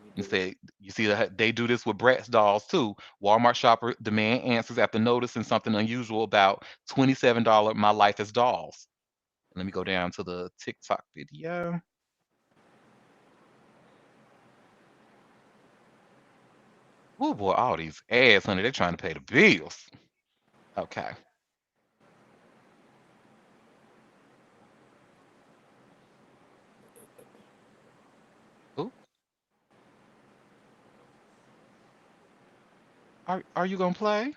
We and do. say, you see that they do this with Bratz dolls too. Walmart shopper demand answers after noticing something unusual about $27 My Life as Dolls. Let me go down to the TikTok video. Oh boy, all these ads, honey, they're trying to pay the bills. Okay. Ooh, are you gonna play?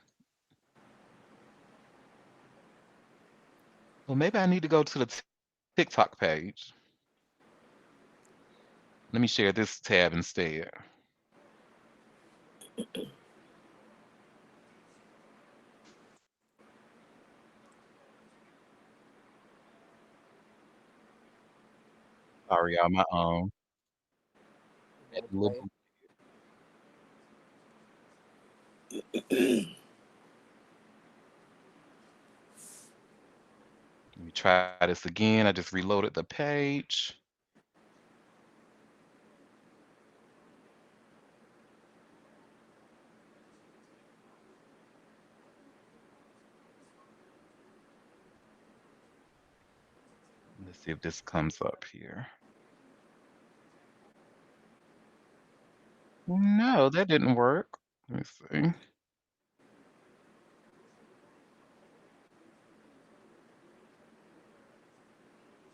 Well, maybe I need to go to the TikTok page. Let me share this tab instead. Sorry, y'all. My You want to little play? let me try this again. I just reloaded the page. See if this comes up here. No, that didn't work. Let me see.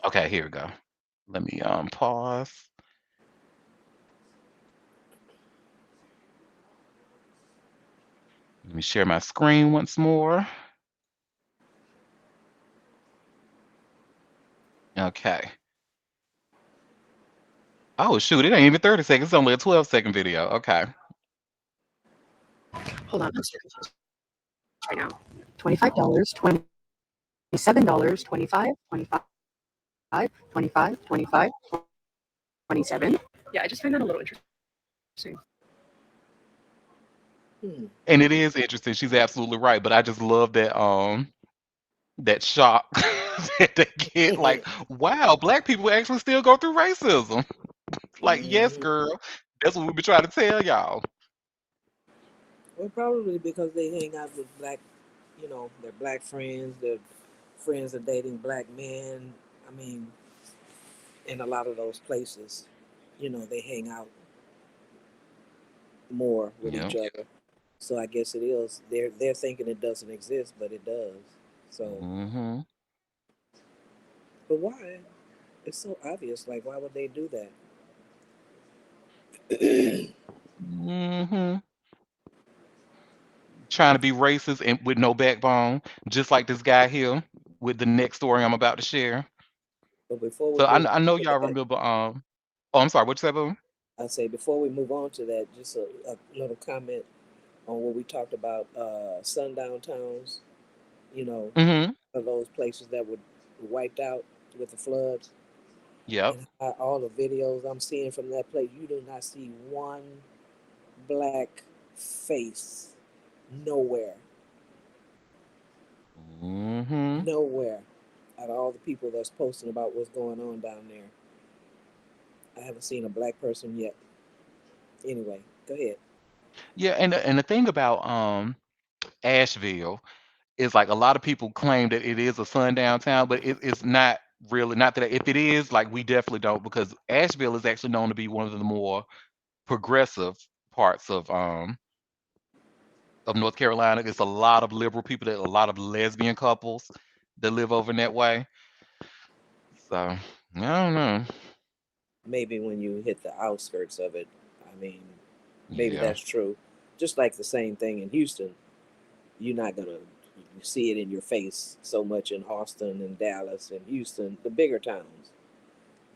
Okay, here we go. Let me pause. Let me share my screen once more. Okay. Oh shoot, it ain't even 30 seconds. It's only a 12-second video. Okay. Hold on, I'm so confused right now. $25, $27, 25, 25, 25, 25, 27. Yeah, I just find that a little interesting. Hmm. And it is interesting. She's absolutely right. But I just love that shock that they get. Like, wow, black people actually still go through racism. Like, yes, Mhm. girl. That's what we've been trying to tell y'all. Well, probably because they hang out with black, their black friends. Their friends are dating black men. I mean, in a lot of those places, they hang out more with each Yep. other. So I guess it is. They're thinking it doesn't exist, but it does. So, Mm-hmm. but why? It's so obvious. Like, why would they do that? Mm-hmm. Trying to be racist and with no backbone, just like this guy here with the next story I'm about to share. But before we So move I know on to y'all that, remember. Oh, I'm sorry. What you say, boo? I say before we move on to that, just a little comment on what we talked about sundown towns. You know, Mm-hmm. of those places that were wiped out with the floods, Yep. and all the videos I'm seeing from that place, you do not see one black face nowhere, Mm-hmm. nowhere. Out of all the people that's posting about what's going on down there, I haven't seen a black person yet. Anyway, go ahead. Yeah, and the thing about Asheville is like a lot of people claim that it is a sundown town, but it's not really. Not that if it is, like we definitely don't, because Asheville is actually known to be one of the more progressive parts of North Carolina. It's a lot of liberal people, that a lot of lesbian couples that live over in that way. So I don't know. Maybe when you hit the outskirts of it, I mean, maybe Yeah. that's true. Just like the same thing in Houston, you're not gonna see it in your face so much in Austin and Dallas and Houston, the bigger towns.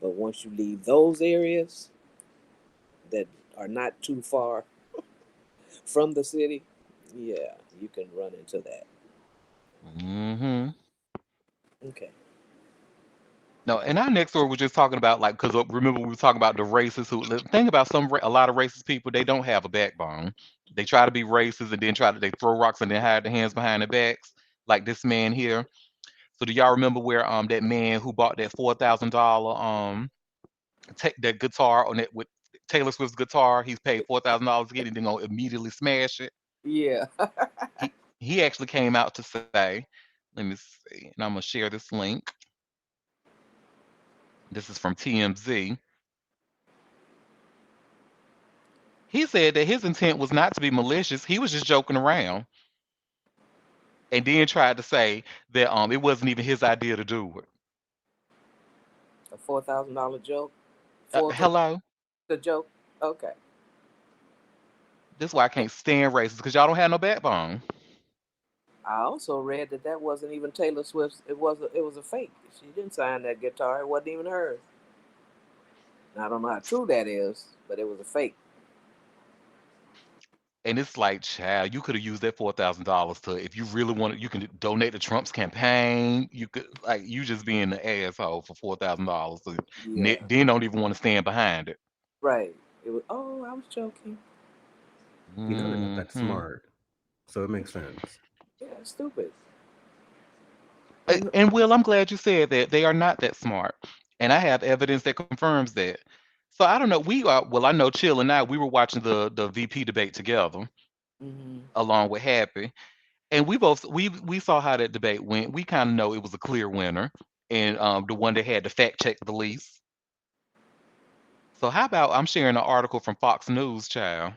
But once you leave those areas that are not too far from the city, yeah, you can run into that. Hmm. Okay. No, and our next story was just talking about like because remember we were talking about the racists who the thing about a lot of racist people, they don't have a backbone. They try to be racist and then they throw rocks and then hide their hands behind their backs, like this man here. So do y'all remember where that man who bought that $4,000 take that guitar on it with Taylor Swift's guitar? He's paid $4,000 to get it, then gonna immediately smash it. Yeah. He actually came out to say, let me see, and I'm gonna share this link. This is from TMZ. He said that his intent was not to be malicious. He was just joking around, and then tried to say that it wasn't even his idea to do it. A $4,000 joke. Four grand Hello, a joke. Okay. this is why I can't stand racists because y'all don't have no backbone. I also read that that wasn't even Taylor Swift's. It was a fake. She didn't sign that guitar. It wasn't even hers. Now, I don't know how true that is, but it was a fake. And it's like, child, you could have used that $4,000 to, if you really wanted, you can donate to Trump's campaign. You could, like, you just being the asshole for $4,000, Yeah. then don't even want to stand behind it. Right. It was. Oh, I was joking. You know they're not that Hmm. smart, so it makes sense. Yeah, it's stupid. A- And And Will, I'm glad you said that they are not that smart, and I have evidence that confirms that. So I don't know. We are well. I know Chill and I. We were watching the VP debate together, hmm along with Happy, and we both we saw how that debate went. We kind of know it was a clear winner. and the one that had the fact check the least. So how about I'm sharing an article from Fox News, child.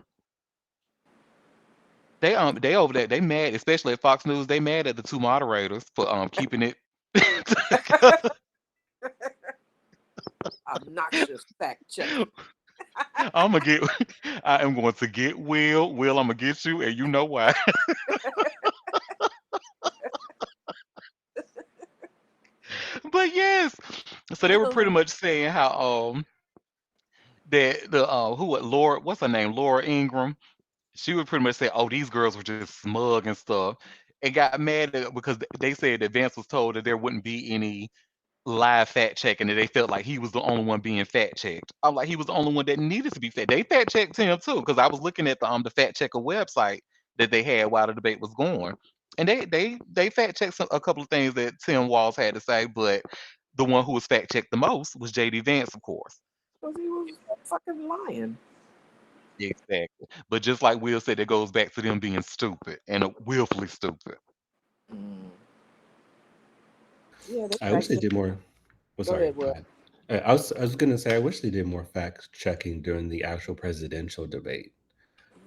They over there, they mad, especially at Fox News, they mad at the two moderators for keeping it. Obnoxious fact checking. I'm gonna get I am going to get Will. Will, I'm gonna get you, and you know why. But yes. So they were pretty much saying how that the who what Laura, what's her name? Laura Ingram. She would pretty much say, "Oh, these girls were just smug and stuff," and got mad because they said that Vance was told that there wouldn't be any live fact checking, and they felt like he was the only one being fact checked. I'm like, he was the only one that needed to be fact. They fact checked him too, because I was looking at the fact checker website that they had while the debate was going, and they fact checked a couple of things that Tim Walz had to say, but the one who was fact checked the most was JD Vance, of course. Because he was fucking lying. Exactly. But just like Will said, it goes back to them being stupid and willfully stupid. Mm. Yeah, they I wish fact they check. did more. Oh, Go sorry. ahead, Go Will. ahead. I was gonna say I wish they did more fact checking during the actual presidential debate.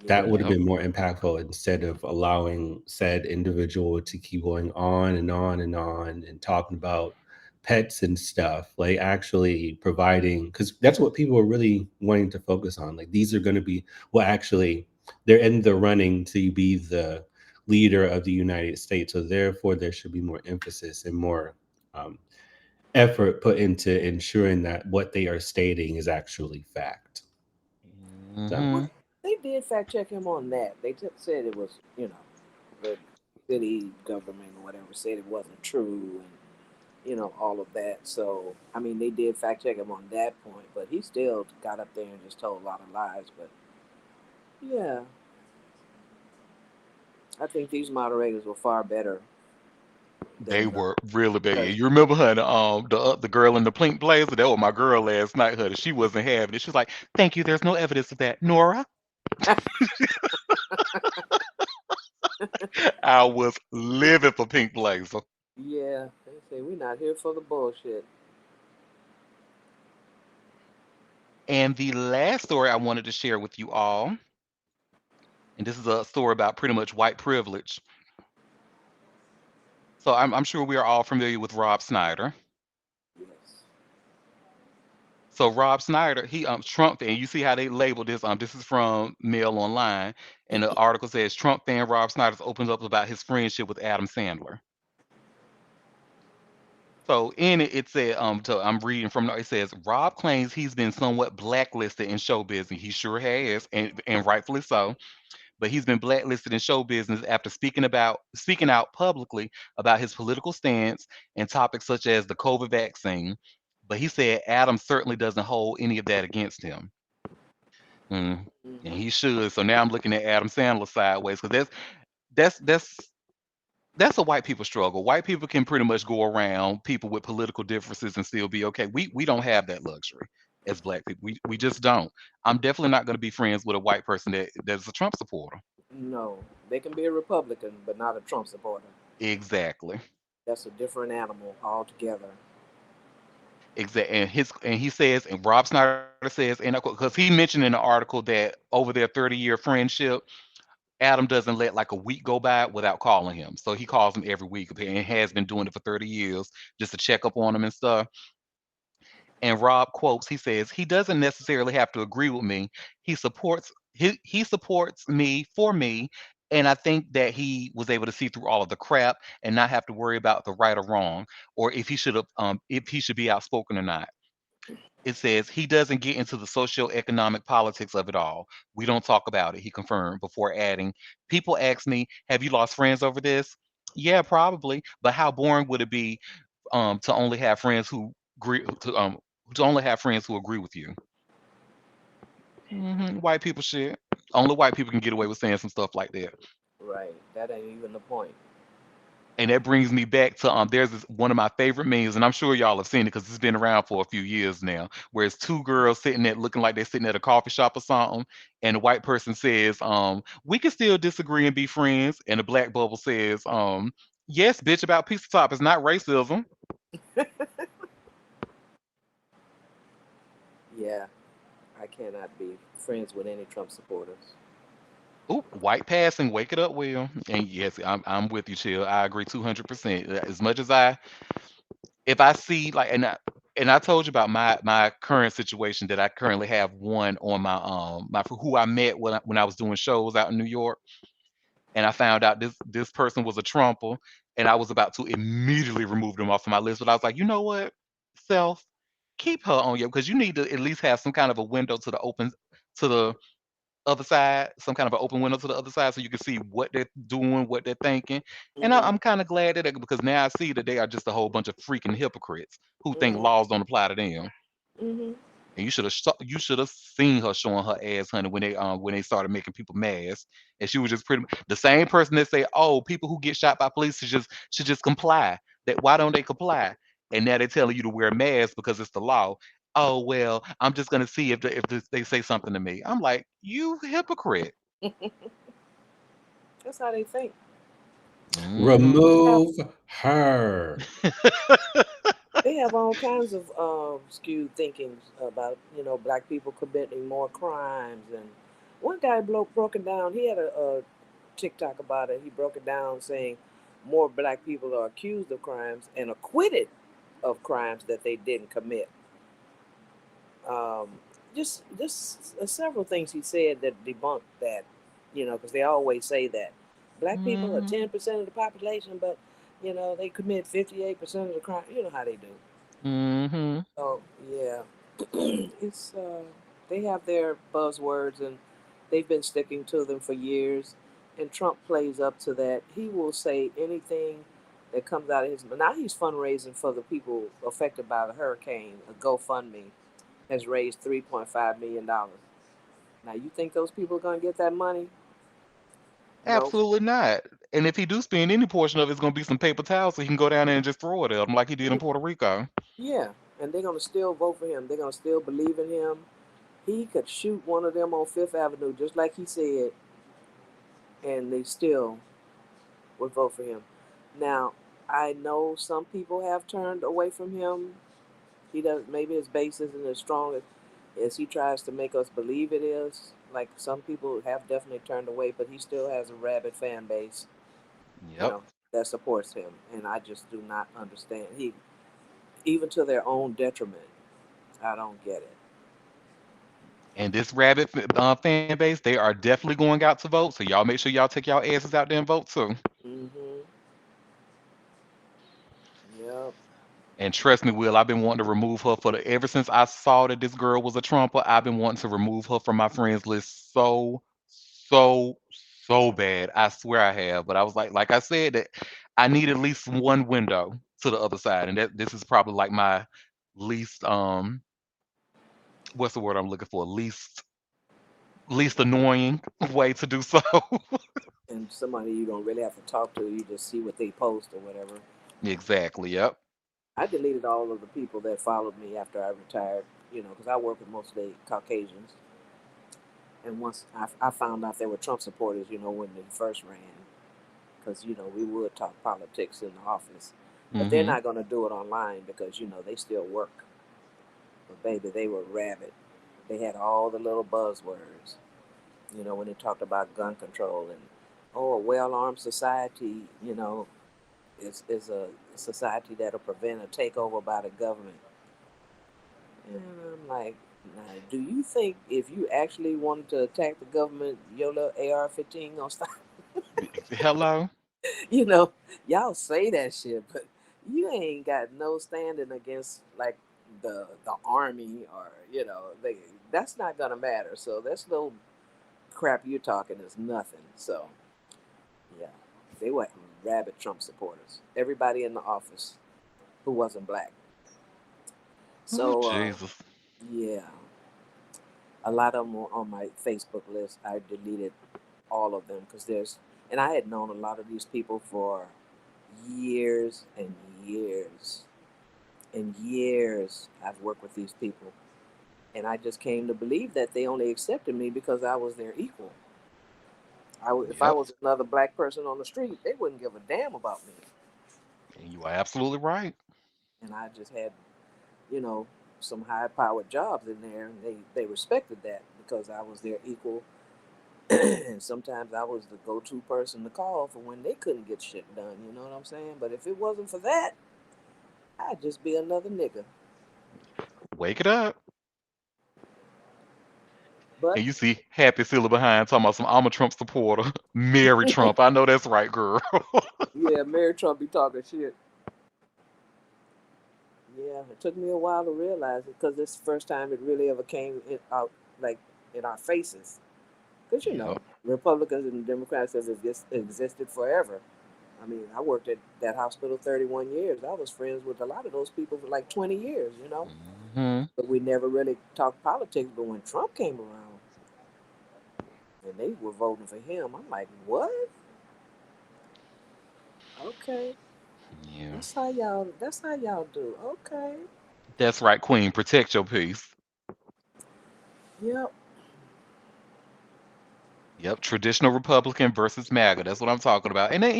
That would have Yeah. Yep. been more impactful instead of allowing said individual to keep going on and on and on and talking about pets and stuff, like actually providing, because that's what people are really wanting to focus on. Like these are going to be, well, actually, they're in the running to be the leader of the United States. So therefore, there should be more emphasis and more um, effort put into ensuring that what they are stating is actually fact. So. Hmm. Well, they did fact check him on that. They just said it was, the city government or whatever said it wasn't true, and all of that. So, I mean, they did fact check him on that point, but he still got up there and just told a lot of lies. But yeah, I think these moderators were far better They than the were really bad. Yeah, president. you remember her, the girl in the pink blazer? That was my girl last night. Her, she wasn't having it. She was like, "Thank you. There's no evidence of that, Nora." I was living for pink blazer. Yeah, they say we're not here for the bullshit. And the last story I wanted to share with you all, and this is a story about pretty much white privilege. So I'm sure we are all familiar with Rob Snyder. Yes. So Rob Snyder, he Trump fan. You see how they labeled this? This is from Mail Online, and the article says Trump fan Rob Snyder opens up about his friendship with Adam Sandler. So in it, it said, I'm reading from it says Rob claims he's been somewhat blacklisted in show business. He sure has, and rightfully so. But he's been blacklisted in show business after speaking out publicly about his political stance and topics such as the COVID vaccine. But he said Adam certainly doesn't hold any of that against him. Mm, and Hmm. he should. So now I'm looking at Adam Sandler sideways because that's that's that's a white people struggle. White people can pretty much go around people with political differences and still be okay. We don't have that luxury as black people. We just don't. I'm definitely not going to be friends with a white person that's a Trump supporter. No, they can be a Republican, but not a Trump supporter. Exactly. That's a different animal altogether. Exactly. And he says, and Rob Snyder says, and because he mentioned in the article that over their 30-year friendship, Adam doesn't let like a week go by without calling him. So he calls him every week and has been doing it for 30 years just to check up on him and stuff. And Rob quotes, he says, he doesn't necessarily have to agree with me. He supports me for me. And I think that he was able to see through all of the crap and not have to worry about the right or wrong, or if he should be outspoken or not. It says he doesn't get into the socio-economic politics of it all. We don't talk about it, he confirmed before adding, people ask me, have you lost friends over this? Yeah, probably. But how boring would it be to only have friends who agree to only have friends who agree with you? White people shit. Only white people can get away with saying some stuff like that. Right. That ain't even the point. And that brings me back to there's one of my favorite memes, and I'm sure y'all have seen it because it's been around for a few years now, where it's two girls sitting there looking like they're sitting at a coffee shop or something, and the white person says, we can still disagree and be friends, and the black bubble says, yes, bitch, about pizza top is not racism. Yeah, I cannot be friends with any Trump supporters. Oop, white passing, wake it up, Will. And yes, I'm with you, Chill. I agree 200%. As much as if I see like, and I told you about my current situation that I currently have one on my who I met when I was doing shows out in New York, and I found out this person was a Trumper, and I was about to immediately remove them off of my list, but I was like, you know what, self, keep her on you because you need to at least have some kind of a window to the other side, some kind of an open window to the other side, so you can see what they're doing, what they're thinking. And Mhm. I'm kind of glad because now I see that they are just a whole bunch of freaking hypocrites who think Mhm. laws don't apply to them. Mhm. And you should have seen her showing her ass, honey, when they started making people mad. And she was just the same person that say, "Oh, people who get shot by police should just comply." That why don't they comply? And now they're telling you to wear a mask because it's the law. Oh well, I'm just gonna see they say something to me. I'm like, you hypocrite. That's how they think. Hmm. Have- Remove her. They have all kinds of skewed thinkings about black people committing more crimes. And one guy broke it down. He had a TikTok about it. He broke it down saying more black people are accused of crimes and acquitted of crimes that they didn't commit. um, just several things he said that debunked that, because they always say that black people are Hmm. 10% of the population, but they commit 58% of the crime. You know how they do. Hmm. So yeah, it's they have their buzzwords and they've been sticking to them for years. And Trump plays up to that. He will say anything that comes out of his mouth. Now he's fundraising for the people affected by the hurricane. A GoFundMe has raised $3.5 million. Now you think those people are gonna get that money? No. Absolutely not. And if he do spend any portion of it, it's gonna be some paper towels so he can go down there and just throw it at him like he did in Puerto Rico. Yeah, and they're gonna still vote for him. They're gonna still believe in him. He could shoot one of them on Fifth Avenue just like he said, and they still would vote for him. Now, I know some people have turned away from him. He does maybe his base isn't as strong as he tries to make us believe it is. Like some people have definitely turned away, but he still has a rabid fan base, you Yep. know, that supports him. And I just do not understand. He even to their own detriment. I don't get it. And this rabbit fan base, they are definitely going out to vote. So y'all make sure y'all take y'all asses out there and vote too. Mhm. Yep. And trust me, Will, I've been wanting to remove her ever since I saw that this girl was a Trumper. I've been wanting to remove her from my friends list so, so bad. I swear I have. But I was like I said, that I need at least one window to the other side, and that this is probably like my least what's the word I'm looking for? Least annoying way to do so. And somebody you don't really have to talk to, you just see what they post or whatever. Exactly. Yep. I deleted all of the people that followed me after I retired, because I work with mostly Caucasians. And once I found out they were Trump supporters, when they first ran, because, we would talk politics in the office. But they're Hmm. not going to do it online because, they still work. But baby, they were rabid. They had all the little buzzwords, when they talked about gun control and, oh, a well armed society, is a society that'll prevent a takeover by the government. And I'm like, now, do you think if you actually wanted to attack the government, your little AR-15 gonna stop? Hello. you know, y'all say that shit, but you ain't got no standing against like the army or that's not gonna matter. So this little crap you're talking is nothing. So yeah, they were rabid Trump supporters. Everybody in the office who wasn't black. Oh So Jesus. yeah, a lot of them were on my Facebook list. I deleted all of them because and I had known a lot of these people for years and years and years. I've worked with these people, and I just came to believe that they only accepted me because I was their equal. If I Yep. was another black person on the street, they wouldn't give a damn about me. And you are absolutely right. And I just had, you know, some high powered jobs in there, and they respected that because I was their equal. And sometimes I was the go to person to call for when they couldn't get shit done. You know what I'm saying? But if it wasn't for that, I'd just be another nigga. Wake it up. But And you see Happy Silla behind talking about some I'm a Trump supporter. Mary Trump. I know that's right, girl. yeah, Mary Trump be talking shit. Yeah, it took me a while to realize it because this is the first time it really ever came out like in our faces. Because Yep. Republicans and Democrats have existed forever. I mean, I worked at that hospital 31 years. I was friends with a lot of those people for like 20 years. Hmm. But we never really talked politics. But when Trump came around and they were voting for him, I'm like, what? Okay, Yeah. That's how y'all do. Okay. That's right, Queen. Protect your peace. Yep. Yep. Traditional Republican versus MAGA. That's what I'm talking about. And then,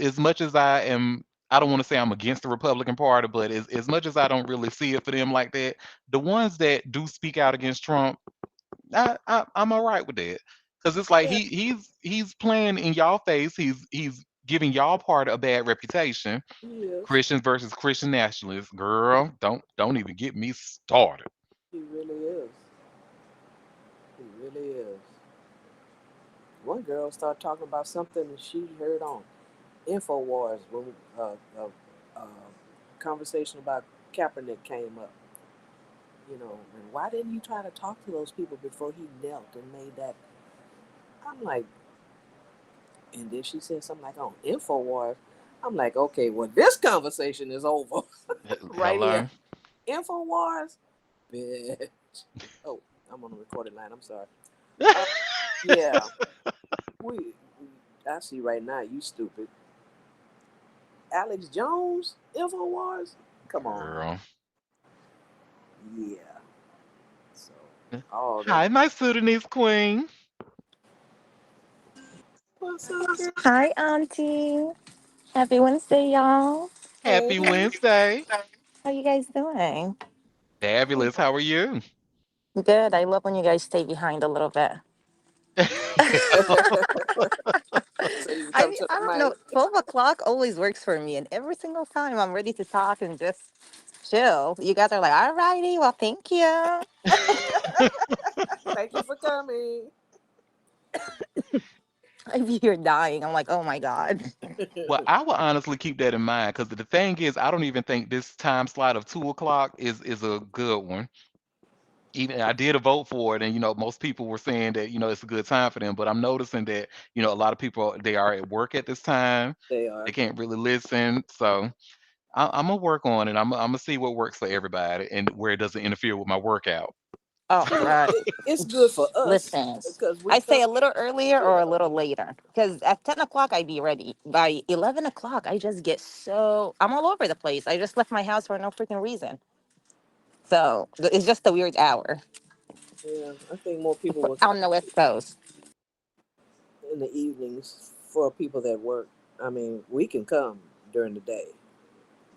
as much as I don't want to say I'm against the Republican Party, but as much as I don't really see it for them like that, the ones that do speak out against Trump, I'm all right with that. Because it's like Yeah, he's playing in y'all face. He's giving y'all part a bad reputation. he is. Christians versus Christian nationalists. Girl, don't even get me started. He really is. He really is. One girl started talking about something that she heard on Infowars when uh, conversation about Kaepernick came up. And why didn't you try to talk to those people before he knelt and made that? I'm like, and then she said something like on Infowars. I'm like, okay, well, this conversation is over right here. Hello. Infowars, bitch. Oh, I'm on the recorded line. I'm sorry. Uh, yeah, we. I see right now. You stupid, Alex Jones. Infowars. Come on now. Girl. Yeah. So all that. Hi, my Sudanese queen. What's up, girl? Hi, Auntie. Happy Wednesday, y'all. Happy Hey. Wednesday. How you guys doing? Fabulous. How are you? Good. I love when you guys stay behind a little bit. So you can I come mean, to I the don't know. mic. 12 o'clock always works for me, and every single time I'm ready to talk and just chill. You guys are like, all righty, well, thank you. Thank you for coming. I be here dying. I'm like, oh my God. Well, I would honestly keep that in mind because the thing is, I don't even think this time slot of 2 o'clock is a good one. Even I did a vote for it, and most people were saying that it's a good time for them. But I'm noticing that a lot of people they are at work at this time. They They are. can't really listen, so I'm gonna work on it. I'm gonna see what works for everybody and where it doesn't interfere with my workout. Oh, Well, God. it's good for us Listen, because we I come. say a little earlier or Yeah, a little later because at 10 o'clock I'd be ready. By 11 o'clock, I just get I'm all over the place. I just left my house for no freaking reason. So it's just a weird hour yeah. I think more people will on come the West Coast. in the evenings for people that work. I mean, we can come during the day,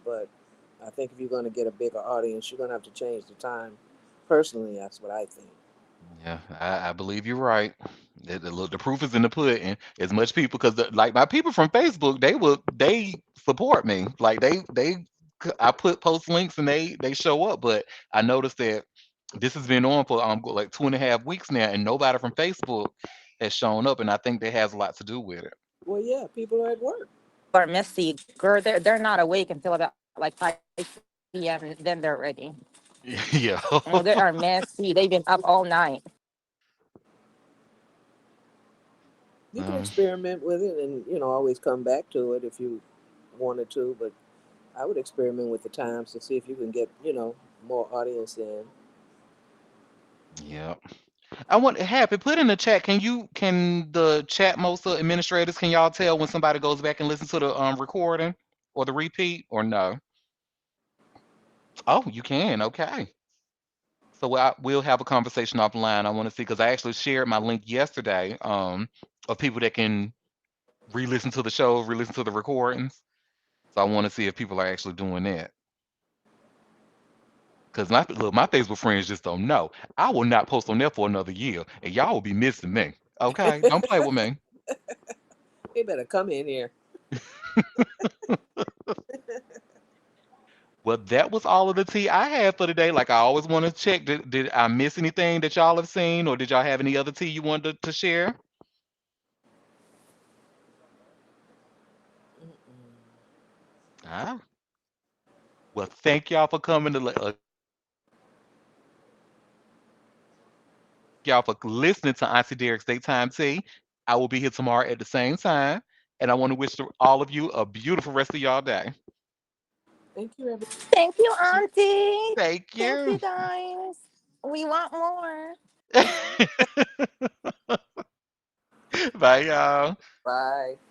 but I think if you're going to get a bigger audience, you're going to have to change the time. Personally, that's what I think. Yeah, I believe you're right. The proof is in the pudding. As much people, because like my people from Facebook, they support me. Like I put post links and they show up. But I noticed that this has been on for like 2.5 weeks now, and nobody from Facebook has shown up, and I think that has a lot to do with it. Well, yeah, people are at work. Are messy, girl. They're not awake until about like 5 p.m. and then they're ready. Yeah. Oh, they are messy. They've been up all night. You can Um, experiment with it and always come back to it if you wanted to, but I would experiment with the times to see if you can get more audience in. yeah. I want Happy put in the chat. Can the chat most administrators can y'all tell when somebody goes back and listen to the recording or the repeat or no? Oh, you can. Okay. So we'll have a conversation offline. I want to see because I actually shared my link yesterday of people that can re-listen to the show, re-listen to the recordings. So I want to see if people are actually doing that. Cause my Facebook friends just don't know. I will not post on there for another year, and y'all will be missing me. Okay, don't play with me. He better come in here. Well, that was all of the tea I had for today. Like I always want to check. Did I miss anything that y'all have seen, or did y'all have any other tea you wanted to share? Mm-mm. Ah, well, thank y'all for coming to y'all for listening to Auntie Derek's Daytime Tea. I will be here tomorrow at the same time, and I want to wish all of you a beautiful rest of y'all day. Thank you, Thank you, Auntie. Thank Thank you, you. guys. We want more. Bye, y'all. everybody. Bye.